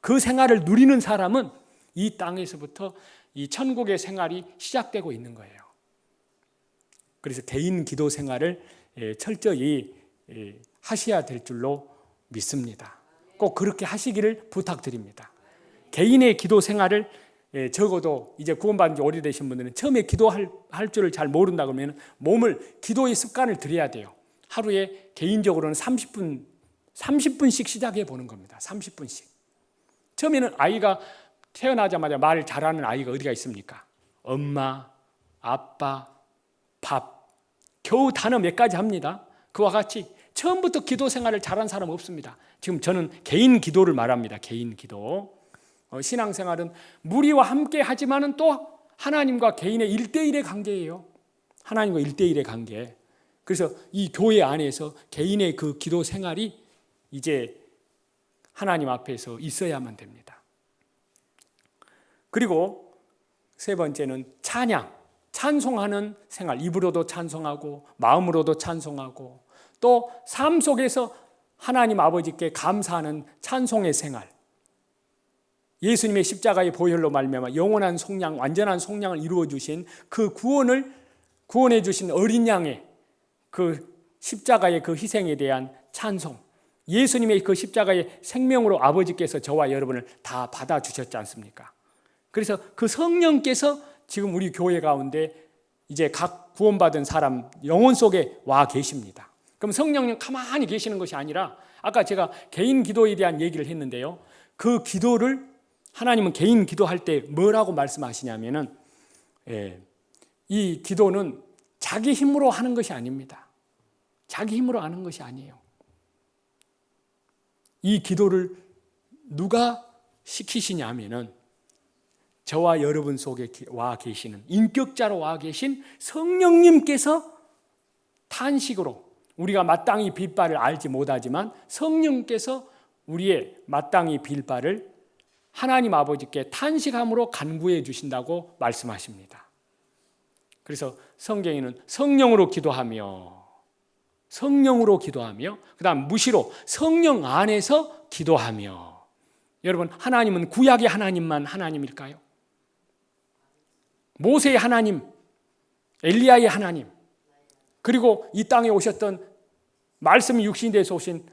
그 생활을 누리는 사람은 이 땅에서부터 이 천국의 생활이 시작되고 있는 거예요. 그래서 개인 기도 생활을 철저히 하셔야 될 줄로 믿습니다. 꼭 그렇게 하시기를 부탁드립니다. 개인의 기도 생활을 적어도 이제 구원받은 지 오래되신 분들은 처음에 기도할 줄을 잘 모른다 그러면 몸을 기도의 습관을 들여야 돼요. 하루에 개인적으로는 30분씩 시작해 보는 겁니다. 30분씩. 처음에는 아이가 태어나자마자 말 잘하는 아이가 어디가 있습니까? 엄마, 아빠, 밥. 겨우 단어 몇 가지 합니다. 그와 같이 처음부터 기도 생활을 잘한 사람 없습니다. 지금 저는 개인 기도를 말합니다. 개인 기도. 신앙생활은 무리와 함께 하지만은 또 하나님과 개인의 1대1의 관계예요. 하나님과 1대1의 관계. 그래서 이 교회 안에서 개인의 그 기도 생활이 이제 하나님 앞에서 있어야만 됩니다. 그리고 세 번째는 찬송하는 생활. 입으로도 찬송하고 마음으로도 찬송하고 또 삶 속에서 하나님 아버지께 감사하는 찬송의 생활. 예수님의 십자가의 보혈로 말미암아 영원한 속량, 완전한 속량을 이루어 주신 그 구원해 주신 어린 양의 그 십자가의 그 희생에 대한 찬송. 예수님의 그 십자가의 생명으로 아버지께서 저와 여러분을 다 받아 주셨지 않습니까? 그래서 그 성령께서 지금 우리 교회 가운데 이제 각 구원받은 사람 영혼 속에 와 계십니다. 그럼 성령님 가만히 계시는 것이 아니라 아까 제가 개인 기도에 대한 얘기를 했는데요. 그 기도를 하나님은 개인 기도할 때 뭐라고 말씀하시냐면은 이 기도는 자기 힘으로 하는 것이 아닙니다. 자기 힘으로 하는 것이 아니에요. 이 기도를 누가 시키시냐면은 저와 여러분 속에 와 계시는 인격자로 와 계신 성령님께서 탄식으로 우리가 마땅히 빌 바를 알지 못하지만 성령께서 우리의 마땅히 빌 바를 하나님 아버지께 탄식함으로 간구해 주신다고 말씀하십니다. 그래서 성경에는 성령으로 기도하며 그다음 무시로 성령 안에서 기도하며. 여러분 하나님은 구약의 하나님만 하나님일까요? 모세의 하나님, 엘리야의 하나님, 그리고 이 땅에 오셨던 말씀이 육신이 돼서 오신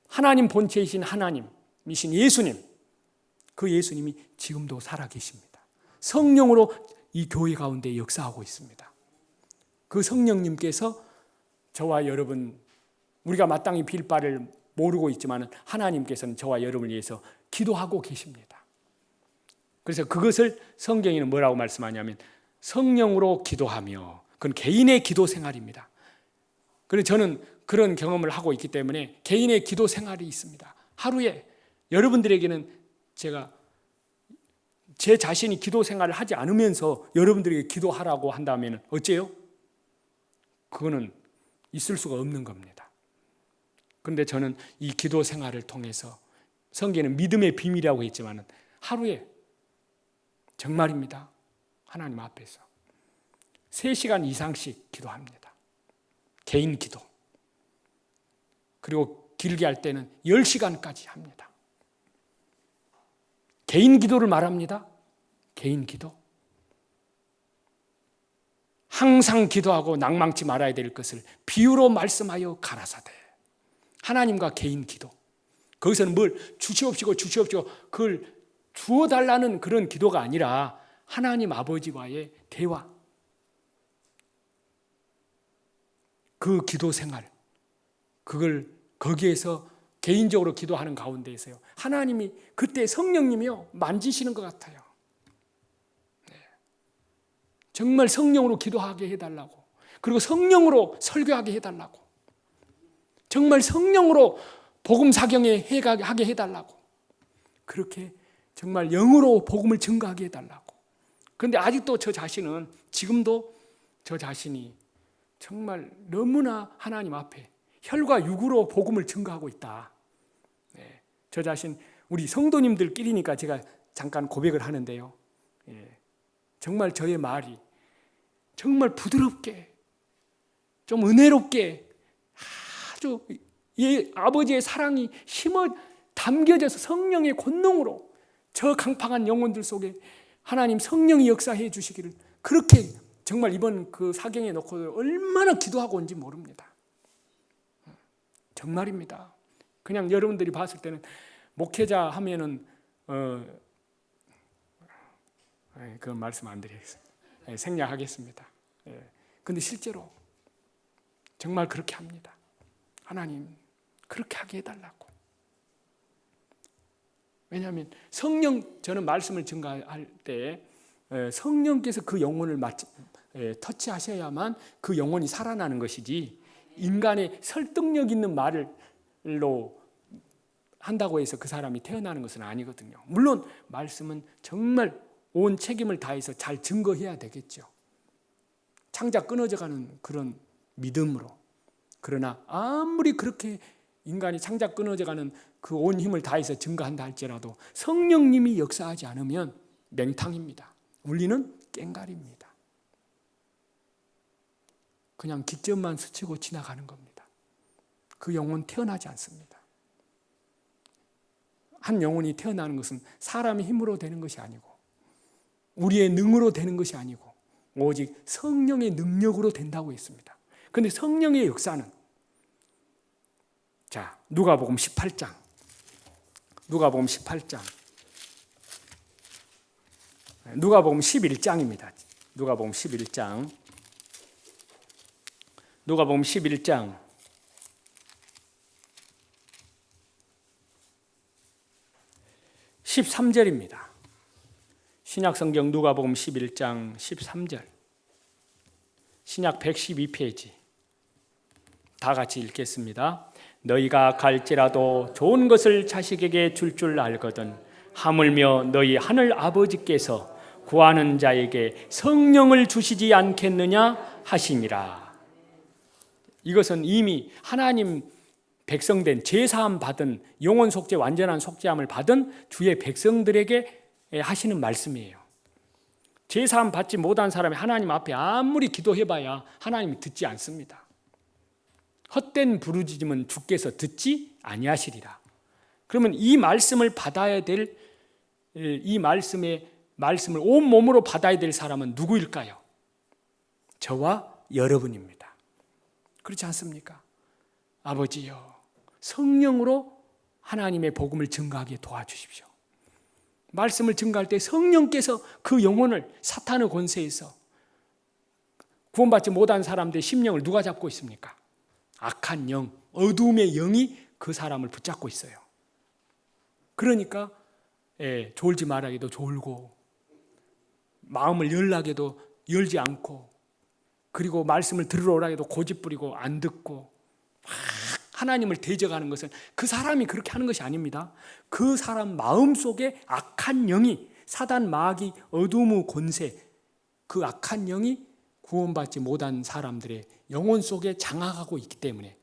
하나님 본체이신 하나님이신 예수님, 그 예수님이 지금도 살아계십니다. 성령으로 이 교회 가운데 역사하고 있습니다. 그 성령님께서 저와 여러분, 우리가 마땅히 빌 바를 모르고 있지만 하나님께서는 저와 여러분을 위해서 기도하고 계십니다. 그래서 그것을 성경에는 뭐라고 말씀하냐면 성령으로 기도하며, 그건 개인의 기도 생활입니다. 그래서 저는 그런 경험을 하고 있기 때문에 개인의 기도 생활이 있습니다. 하루에 여러분들에게는 제가 제 자신이 기도 생활을 하지 않으면서 여러분들에게 기도하라고 한다면 어째요? 그거는 있을 수가 없는 겁니다. 그런데 저는 이 기도 생활을 통해서 성경에는 믿음의 비밀이라고 했지만 하루에 정말입니다. 하나님 앞에서 3시간 이상씩 기도합니다. 개인 기도. 그리고 길게 할 때는 10시간까지 합니다. 개인 기도를 말합니다. 개인 기도. 항상 기도하고 낭망치 말아야 될 것을 비유로 말씀하여 가라사대. 하나님과 개인 기도. 거기서는 뭘 주시옵시고 그걸 주어달라는 그런 기도가 아니라 하나님 아버지와의 대화. 그 기도 생활. 그걸 거기에서 개인적으로 기도하는 가운데에서요. 하나님이 그때 성령님이요. 만지시는 것 같아요. 네. 정말 성령으로 기도하게 해달라고. 그리고 성령으로 설교하게 해달라고. 정말 성령으로 복음 사경에 하게 해달라고. 그렇게 정말 영으로 복음을 증거하게 해달라고. 그런데 아직도 저 자신은 지금도 저 자신이 정말 너무나 하나님 앞에 혈과 육으로 복음을 증거하고 있다. 네, 저 자신 우리 성도님들끼리니까 제가 잠깐 고백을 하는데요. 정말 저의 말이 정말 부드럽게 좀 은혜롭게 아주 아버지의 사랑이 심어 담겨져서 성령의 권능으로 저 강팍한 영혼들 속에 하나님 성령이 역사해 주시기를 그렇게 정말 이번 그 사경에 놓고 얼마나 기도하고 온지 모릅니다. 정말입니다. 그냥 여러분들이 봤을 때는 목회자 하면은 그건 말씀 안 드리겠습니다. 생략하겠습니다. 근데 실제로 정말 그렇게 합니다. 하나님 그렇게 하게 해달라고. 왜냐하면 저는 말씀을 증거할 때 성령께서 그 영혼을 터치하셔야만 그 영혼이 살아나는 것이지 인간의 설득력 있는 말로 한다고 해서 그 사람이 태어나는 것은 아니거든요. 물론 말씀은 정말 온 책임을 다해서 잘 증거해야 되겠죠. 창자 끊어져가는 그런 믿음으로. 그러나 아무리 그렇게 인간이 창자 끊어져가는 그 온 힘을 다해서 증거한다 할지라도 성령님이 역사하지 않으면 맹탕입니다. 우리는 깽가리입니다. 그냥 깃점만 스치고 지나가는 겁니다. 그 영혼 태어나지 않습니다. 한 영혼이 태어나는 것은 사람의 힘으로 되는 것이 아니고 우리의 능으로 되는 것이 아니고 오직 성령의 능력으로 된다고 했습니다. 그런데 성령의 역사는 자, 누가복음 18장. 누가복음 18장. 누가복음 11장입니다. 누가복음 11장. 누가복음 11장. 13절입니다. 신약성경 누가복음 11장 13절. 신약 112페이지. 다 같이 읽겠습니다. 너희가 갈지라도 좋은 것을 자식에게 줄 알거든 하물며 너희 하늘 아버지께서 구하는 자에게 성령을 주시지 않겠느냐 하시니라. 이것은 이미 하나님 백성된 제사함 받은 영혼 속죄 완전한 속죄함을 받은 주의 백성들에게 하시는 말씀이에요. 제사함 받지 못한 사람이 하나님 앞에 아무리 기도해봐야 하나님이 듣지 않습니다. 헛된 부르짖음은 주께서 듣지 아니하시리라. 그러면 이 말씀을 받아야 될, 이 말씀을 온 몸으로 받아야 될 사람은 누구일까요? 저와 여러분입니다. 그렇지 않습니까? 아버지여, 성령으로 하나님의 복음을 증거하게 도와주십시오. 말씀을 증거할 때 성령께서 그 영혼을 사탄의 권세에서 구원받지 못한 사람들의 심령을 누가 잡고 있습니까? 악한 영, 어두움의 영이 그 사람을 붙잡고 있어요. 그러니까 졸지 말아게도 졸고 마음을 열라게도 열지 않고 그리고 말씀을 들으러 오라 해도 고집부리고 안 듣고 막 하나님을 대적하는 것은 그 사람이 그렇게 하는 것이 아닙니다. 그 사람 마음속에 악한 영이, 사단, 마귀, 어둠의 권세, 그 악한 영이 구원받지 못한 사람들의 영혼 속에 장악하고 있기 때문에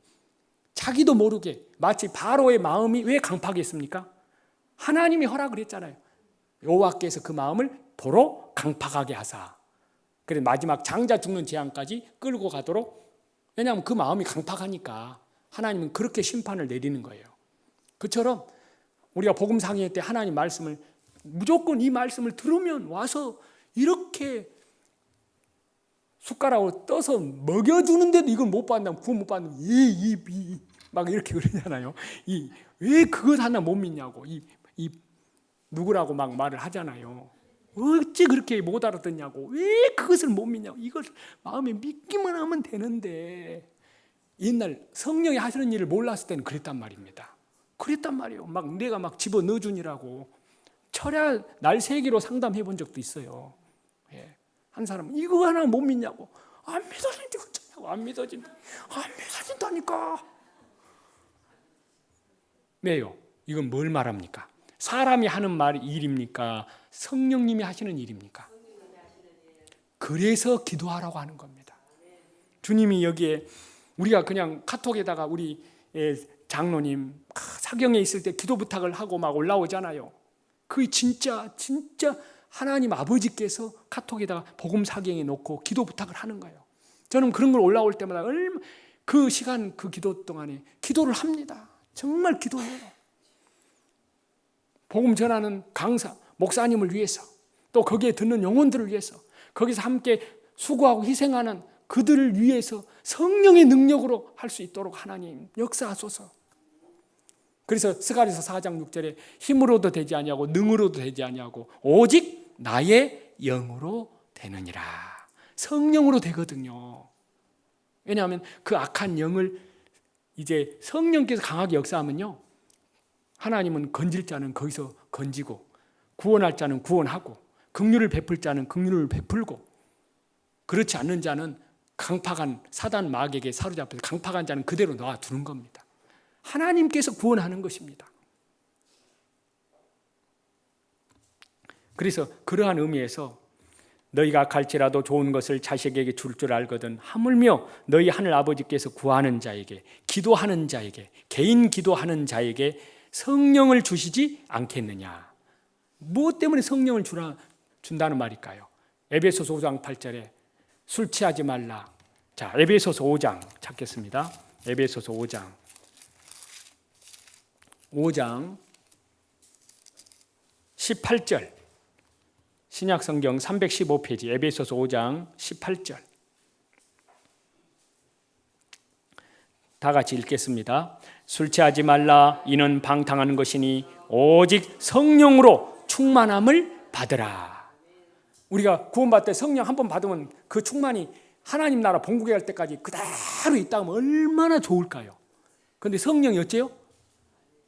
자기도 모르게, 마치 바로의 마음이 왜 강팍했습니까? 하나님이 허락을 했잖아요. 여호와께서 그 마음을 도로 강팍하게 하사, 그래서 마지막 장자 죽는 재앙까지 끌고 가도록, 왜냐하면 그 마음이 강팍하니까 하나님은 그렇게 심판을 내리는 거예요. 그처럼 우리가 복음 상회 때 하나님 말씀을 무조건 이 말씀을 들으면 와서 이렇게 숟가락으로 떠서 먹여주는데도 이걸 못 받는다면, 구원 못 받는다면 막 이렇게 그러잖아요. 왜 그것 하나 못 믿냐고, 누구라고 막 말을 하잖아요. 어찌 그렇게 못 알아듣냐고, 왜 그것을 못 믿냐고. 이걸 마음에 믿기만 하면 되는데, 옛날 성령이 하시는 일을 몰랐을 때는 그랬단 말입니다. 그랬단 말이에요. 막 내가 막 집어 넣어주니라고 철야 날 세기로 상담해 본 적도 있어요. 예. 한 사람은 이거 하나 못 믿냐고. 안 믿어진다 어쩌냐고. 안 믿어진다니까. 왜요? 이건 뭘 말합니까? 사람이 하는 말 일입니까? 성령님이 하시는 일입니까? 그래서 기도하라고 하는 겁니다. 주님이 여기에, 우리가 그냥 카톡에다가 우리 장로님 사경에 있을 때 기도 부탁을 하고 막 올라오잖아요. 그게 진짜 하나님 아버지께서 카톡에다가 복음 사경에 놓고 기도 부탁을 하는 거예요. 저는 그런 걸 올라올 때마다 그 시간, 그 기도 동안에 기도를 합니다. 정말 기도해요. 복음 전하는 강사, 목사님을 위해서, 또 거기에 듣는 영혼들을 위해서, 거기서 함께 수고하고 희생하는 그들을 위해서 성령의 능력으로 할 수 있도록 하나님 역사하소서. 그래서 스가랴서 4장 6절에 힘으로도 되지 아니하고 능으로도 되지 아니하고 오직 나의 영으로 되느니라. 성령으로 되거든요. 왜냐하면 그 악한 영을 이제 성령께서 강하게 역사하면요, 하나님은 건질 자는 거기서 건지고, 구원할 자는 구원하고, 긍휼을 베풀 자는 긍휼을 베풀고, 그렇지 않는 자는 강팍한 사단 마귀에게 사로잡혀서 강팍한 자는 그대로 놔두는 겁니다. 하나님께서 구원하는 것입니다. 그래서 그러한 의미에서 너희가 갈지라도 좋은 것을 자식에게 줄 줄 알거든 하물며 너희 하늘 아버지께서 구하는 자에게, 기도하는 자에게, 개인 기도하는 자에게 성령을 주시지 않겠느냐. 무엇 때문에 성령을 준다는 말일까요? 에베소서 5장 8절에 술 취하지 말라. 자, 에베소서 5장 찾겠습니다. 에베소서 5장 18절, 신약성경 315페이지 에베소서 5장 18절, 다 같이 읽겠습니다. 술 취하지 말라. 이는 방탕하는 것이니 오직 성령으로 충만함을 받으라. 우리가 구원받을 때 성령 한 번 받으면 그 충만이 하나님 나라 본국에 갈 때까지 그대로 있다 하면 얼마나 좋을까요? 그런데 성령이 어째요?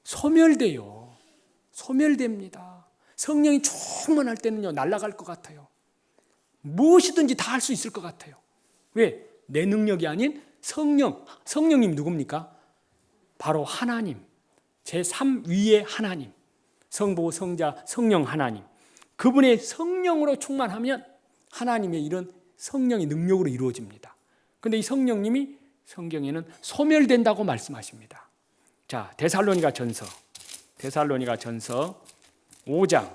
소멸돼요. 소멸됩니다. 성령이 충만할 때는요, 날아갈 것 같아요. 무엇이든지 다 할 수 있을 것 같아요. 왜? 내 능력이 아닌 성령. 성령님 누굽니까? 바로 하나님, 제3위의 하나님, 성부, 성자, 성령 하나님. 그분의 성령으로 충만하면 하나님의 일은 성령의 능력으로 이루어집니다. 그런데 이 성령님이 성경에는 소멸된다고 말씀하십니다. 자, 데살로니가 전서 5장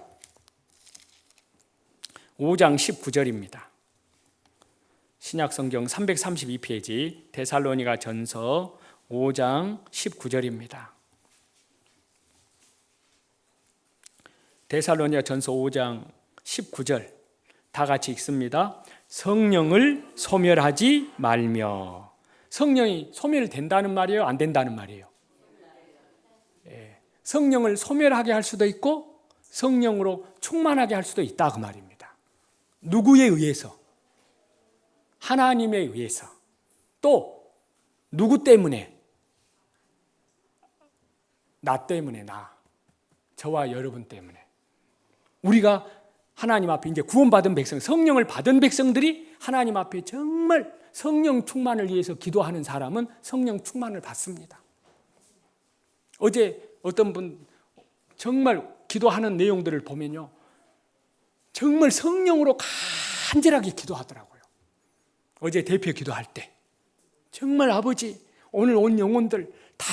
19절입니다. 신약성경 332페이지 데살로니가 전서 5장 19절입니다. 데살로니가 전서 5장 19절 다 같이 읽습니다. 성령을 소멸하지 말며. 성령이 소멸된다는 말이에요? 안 된다는 말이에요? 성령을 소멸하게 할 수도 있고 성령으로 충만하게 할 수도 있다 그 말입니다. 누구에 의해서? 하나님에 의해서. 또 누구 때문에? 나 때문에. 저와 여러분 때문에. 우리가 하나님 앞에 이제 구원받은 백성, 성령을 받은 백성들이 하나님 앞에 정말 성령 충만을 위해서 기도하는 사람은 성령 충만을 받습니다. 어제 어떤 분 정말 기도하는 내용들을 보면요, 정말 성령으로 간절하게 기도하더라고요. 어제 대표 기도할 때 정말 아버지, 오늘 온 영혼들 다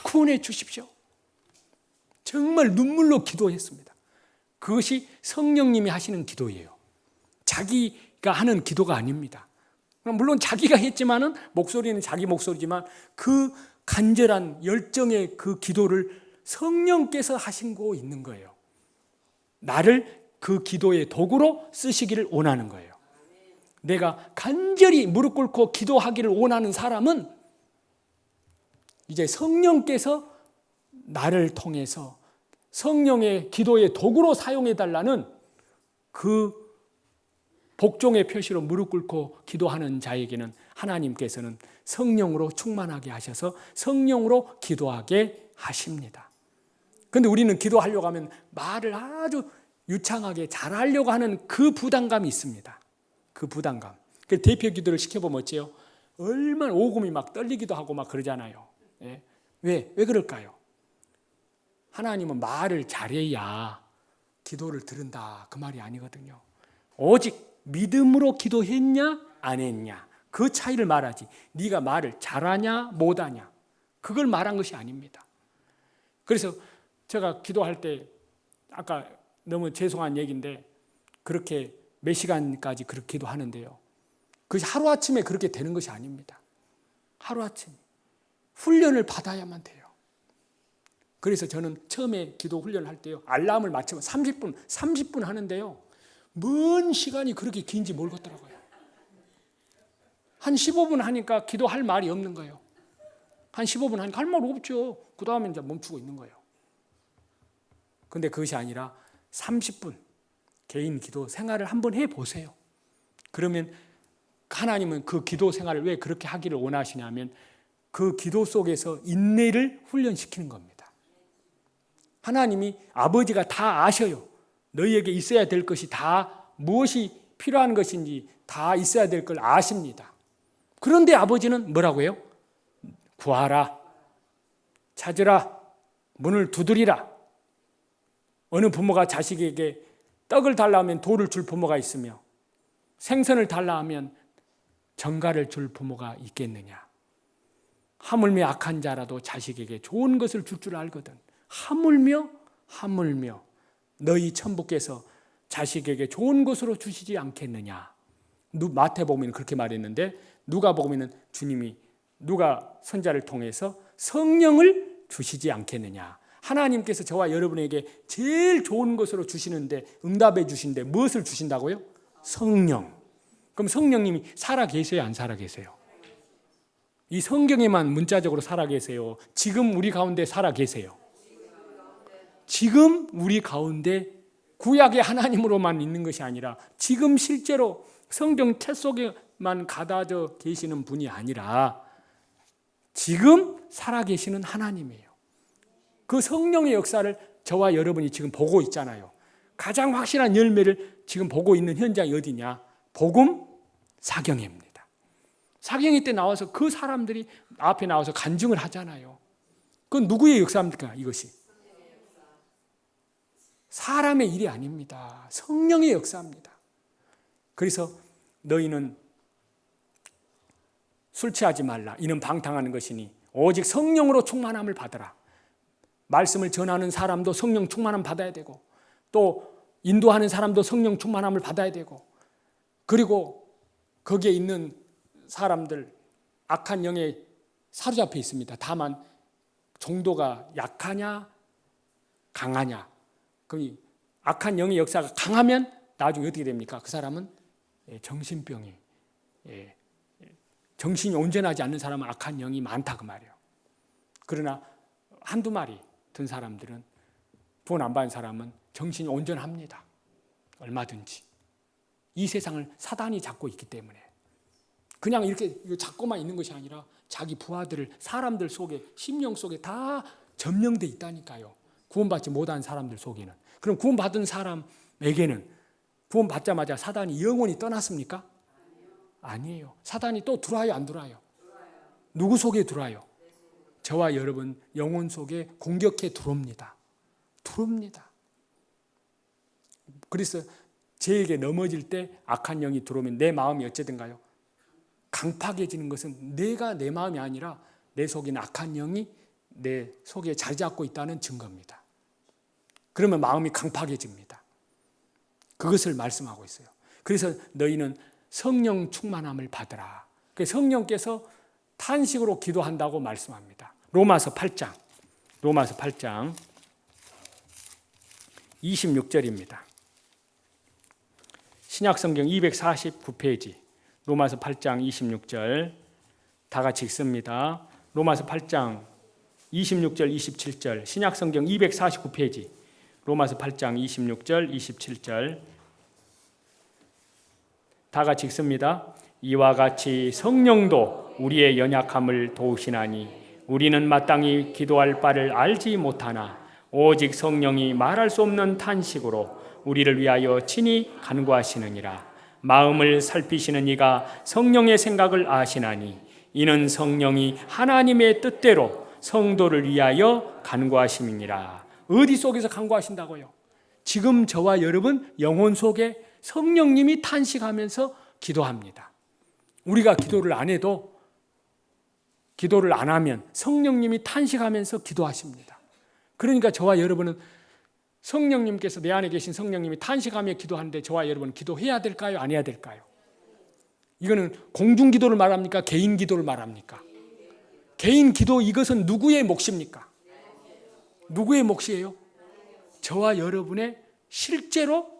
구원해 주십시오. 정말 눈물로 기도했습니다. 그것이 성령님이 하시는 기도예요. 자기가 하는 기도가 아닙니다. 물론 자기가 했지만은 목소리는 자기 목소리지만 그 간절한 열정의 그 기도를 성령께서 하시고 있는 거예요. 나를 그 기도의 도구로 쓰시기를 원하는 거예요. 내가 간절히 무릎 꿇고 기도하기를 원하는 사람은 이제 성령께서 나를 통해서 성령의 기도의 도구로 사용해 달라는 그 복종의 표시로 무릎 꿇고 기도하는 자에게는 하나님께서는 성령으로 충만하게 하셔서 성령으로 기도하게 하십니다. 그런데 우리는 기도하려고 하면 말을 아주 유창하게 잘하려고 하는 그 부담감이 있습니다. 그 부담감. 그 대표 기도를 시켜보면 어째요? 얼마나 오금이 막 떨리기도 하고 막 그러잖아요. 예? 왜 그럴까요? 하나님은 말을 잘해야 기도를 들은다, 그 말이 아니거든요. 오직 믿음으로 기도했냐 안 했냐, 그 차이를 말하지 네가 말을 잘하냐 못하냐 그걸 말한 것이 아닙니다. 그래서 제가 기도할 때 아까 너무 죄송한 얘기인데 그렇게 몇 시간까지 그렇게 기도하는데요, 그것이 하루아침에 그렇게 되는 것이 아닙니다. 하루아침에 훈련을 받아야만 돼요. 그래서 저는 처음에 기도 훈련을 할 때요, 알람을 맞추면 30분 하는데요, 먼 시간이 그렇게 긴지 모르겠더라고요. 한 15분 하니까 기도할 말이 없는 거예요. 한 15분 하니까 할 말 없죠. 그 다음에 이제 멈추고 있는 거예요. 그런데 그것이 아니라 30분 개인 기도 생활을 한번 해보세요. 그러면 하나님은 그 기도 생활을 왜 그렇게 하기를 원하시냐면 그 기도 속에서 인내를 훈련시키는 겁니다. 하나님이 아버지가 다 아셔요. 너희에게 있어야 될 것이 다 무엇이 필요한 것인지 다 있어야 될 걸 아십니다. 그런데 아버지는 뭐라고 해요? 구하라, 찾으라, 문을 두드리라. 어느 부모가 자식에게 떡을 달라 하면 돌을 줄 부모가 있으며 생선을 달라 하면 정갈을 줄 부모가 있겠느냐. 하물며 악한 자라도 자식에게 좋은 것을 줄 줄 알거든. 하물며 너희 천부께서 자식에게 좋은 것으로 주시지 않겠느냐. 마태복음에는 그렇게 말했는데 누가복음에는 주님이 누가 선자를 통해서 성령을 주시지 않겠느냐. 하나님께서 저와 여러분에게 제일 좋은 것으로 주시는데 응답해 주신데 무엇을 주신다고요? 성령. 그럼 성령님이 살아 계세요, 안 살아 계세요? 이 성경에만 문자적으로 살아 계세요? 지금 우리 가운데 살아 계세요? 지금 우리 가운데 구약의 하나님으로만 있는 것이 아니라 지금 실제로 성경 책 속에만 가다져 계시는 분이 아니라 지금 살아계시는 하나님이에요. 그 성령의 역사를 저와 여러분이 지금 보고 있잖아요. 가장 확실한 열매를 지금 보고 있는 현장이 어디냐? 복음 사경회입니다. 사경회 때 나와서 그 사람들이 앞에 나와서 간증을 하잖아요. 그건 누구의 역사입니까? 이것이 사람의 일이 아닙니다. 성령의 역사입니다. 그래서 너희는 술 취하지 말라. 이는 방탕하는 것이니 오직 성령으로 충만함을 받으라. 말씀을 전하는 사람도 성령 충만함 받아야 되고 또 인도하는 사람도 성령 충만함을 받아야 되고 그리고 거기에 있는 사람들 악한 영에 사로잡혀 있습니다. 다만 정도가 약하냐 강하냐. 그럼 악한 영의 역사가 강하면 나중에 어떻게 됩니까? 그 사람은 정신병이 정신이 온전하지 않는 사람은 악한 영이 많다 그 말이에요. 그러나 한두 마리 든 사람들은 구원 안 받은 사람은 정신이 온전합니다. 얼마든지. 이 세상을 사단이 잡고 있기 때문에 그냥 이렇게 잡고만 있는 것이 아니라 자기 부하들을 사람들 속에 심령 속에 다 점령돼 있다니까요. 구원받지 못한 사람들 속에는. 그럼 구원받은 사람에게는 구원받자마자 사단이 영원히 떠났습니까? 아니에요. 사단이 또 들어와요, 안 들어와요? 누구 속에 들어와요? 저와 여러분 영혼 속에 공격해 들어옵니다. 들어옵니다. 그래서 저에게 넘어질 때 악한 영이 들어오면 내 마음이 어쨌든가요? 강팍해지는 것은 내가 내 마음이 아니라 내 속에 있는 악한 영이 내 속에 자리 잡고 있다는 증거입니다. 그러면 마음이 강팍해집니다. 그것을 말씀하고 있어요. 그래서 너희는 성령 충만함을 받으라. 성령께서 탄식으로 기도한다고 말씀합니다. 로마서 8장 26절입니다. 신약성경 249페이지 로마서 8장 26절 다 같이 읽습니다. 로마서 8장 26절 27절 신약성경 249페이지 로마서 8장 26절 27절 다 같이 읽습니다. 이와 같이 성령도 우리의 연약함을 도우시나니 우리는 마땅히 기도할 바를 알지 못하나 오직 성령이 말할 수 없는 탄식으로 우리를 위하여 친히 간구하시느니라. 마음을 살피시는 이가 성령의 생각을 아시나니 이는 성령이 하나님의 뜻대로 성도를 위하여 간구하심이니라. 어디 속에서 간구하신다고요? 지금 저와 여러분 영혼 속에 성령님이 탄식하면서 기도합니다. 우리가 기도를 안 해도 기도를 안 하면 성령님이 탄식하면서 기도하십니다. 그러니까 저와 여러분은 성령님께서 내 안에 계신 성령님이 탄식하며 기도하는데 저와 여러분은 기도해야 될까요? 안 해야 될까요? 이거는 공중 기도를 말합니까? 개인 기도를 말합니까? 개인 기도 이것은 누구의 몫입니까? 누구의 몫이에요? 저와 여러분의 실제로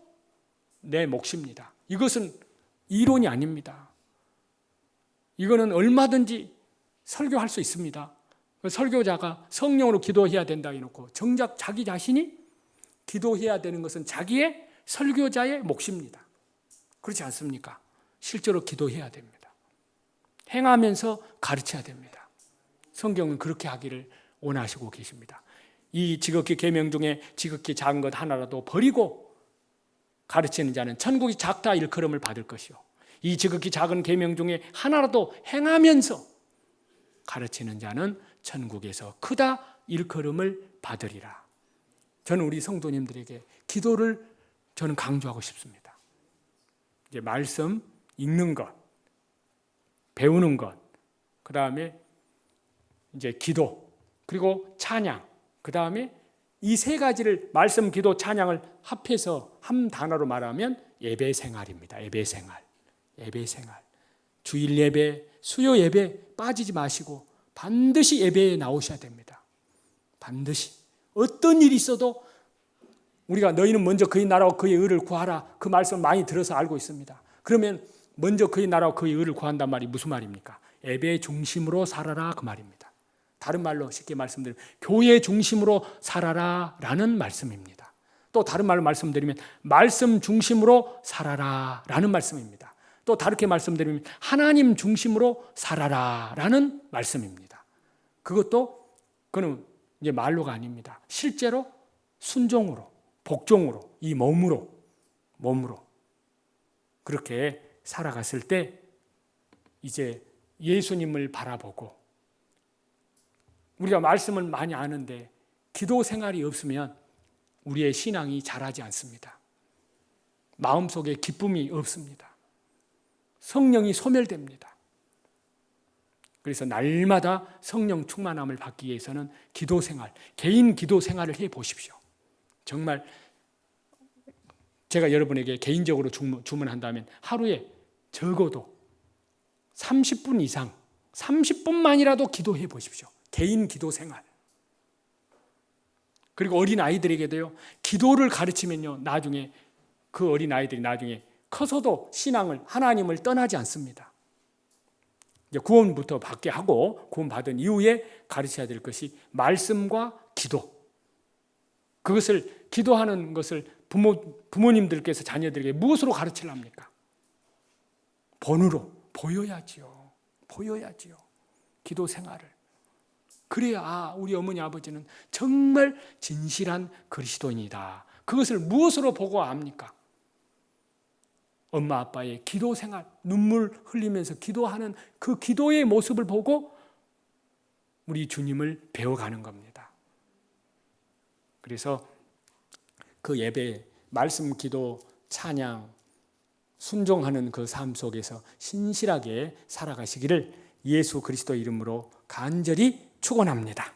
내 몫입니다. 이것은 이론이 아닙니다. 이거는 얼마든지 설교할 수 있습니다. 설교자가 성령으로 기도해야 된다 해놓고 정작 자기 자신이 기도해야 되는 것은 자기의 설교자의 몫입니다. 그렇지 않습니까? 실제로 기도해야 됩니다. 행하면서 가르쳐야 됩니다. 성경은 그렇게 하기를 원하시고 계십니다. 이 지극히 계명 중에 지극히 작은 것 하나라도 버리고 가르치는 자는 천국이 작다 일컬음을 받을 것이요 이 지극히 작은 계명 중에 하나라도 행하면서 가르치는 자는 천국에서 크다 일컬음을 받으리라. 저는 우리 성도님들에게 기도를 저는 강조하고 싶습니다. 이제 말씀 읽는 것, 배우는 것, 그 다음에 이제 기도, 그리고 찬양, 그 다음에 이 세 가지를 말씀, 기도, 찬양을 합해서 한 단어로 말하면 예배 생활입니다. 예배 생활. 예배 생활. 주일 예배, 수요 예배 빠지지 마시고 반드시 예배에 나오셔야 됩니다. 반드시. 어떤 일이 있어도 우리가 너희는 먼저 그의 나라와 그의 의를 구하라. 그 말씀 많이 들어서 알고 있습니다. 그러면 먼저 그의 나라와 그의 의를 구한단 말이 무슨 말입니까? 예배 중심으로 살아라 그 말입니다. 다른 말로 쉽게 말씀드리면 교회 중심으로 살아라 라는 말씀입니다. 또 다른 말로 말씀드리면 말씀 중심으로 살아라 라는 말씀입니다. 또 다르게 말씀드리면 하나님 중심으로 살아라 라는 말씀입니다. 그거는 이제 말로가 아닙니다. 실제로 순종으로, 복종으로, 이 몸으로 그렇게 살아갔을 때 이제 예수님을 바라보고 우리가 말씀을 많이 아는데 기도 생활이 없으면 우리의 신앙이 자라지 않습니다. 마음속에 기쁨이 없습니다. 성령이 소멸됩니다. 그래서 날마다 성령 충만함을 받기 위해서는 기도 생활, 개인 기도 생활을 해 보십시오. 정말 제가 여러분에게 개인적으로 주문한다면 하루에 적어도 30분 이상, 30분만이라도 기도해 보십시오. 개인 기도 생활. 그리고 어린 아이들에게도요, 기도를 가르치면요, 나중에 그 어린 아이들이 나중에 커서도 신앙을, 하나님을 떠나지 않습니다. 이제 구원부터 받게 하고 구원받은 이후에 가르쳐야 될 것이 말씀과 기도. 그것을 기도하는 것을 부모님들께서 자녀들에게 무엇으로 가르치랍니까? 본으로 보여야지요. 보여야지요. 기도 생활을. 그래야 우리 어머니 아버지는 정말 진실한 그리스도인이다. 그것을 무엇으로 보고 압니까? 엄마 아빠의 기도 생활, 눈물 흘리면서 기도하는 그 기도의 모습을 보고 우리 주님을 배워가는 겁니다. 그래서 그 예배, 말씀, 기도, 찬양, 순종하는 그 삶 속에서 신실하게 살아가시기를 예수 그리스도 이름으로 간절히 축원합니다.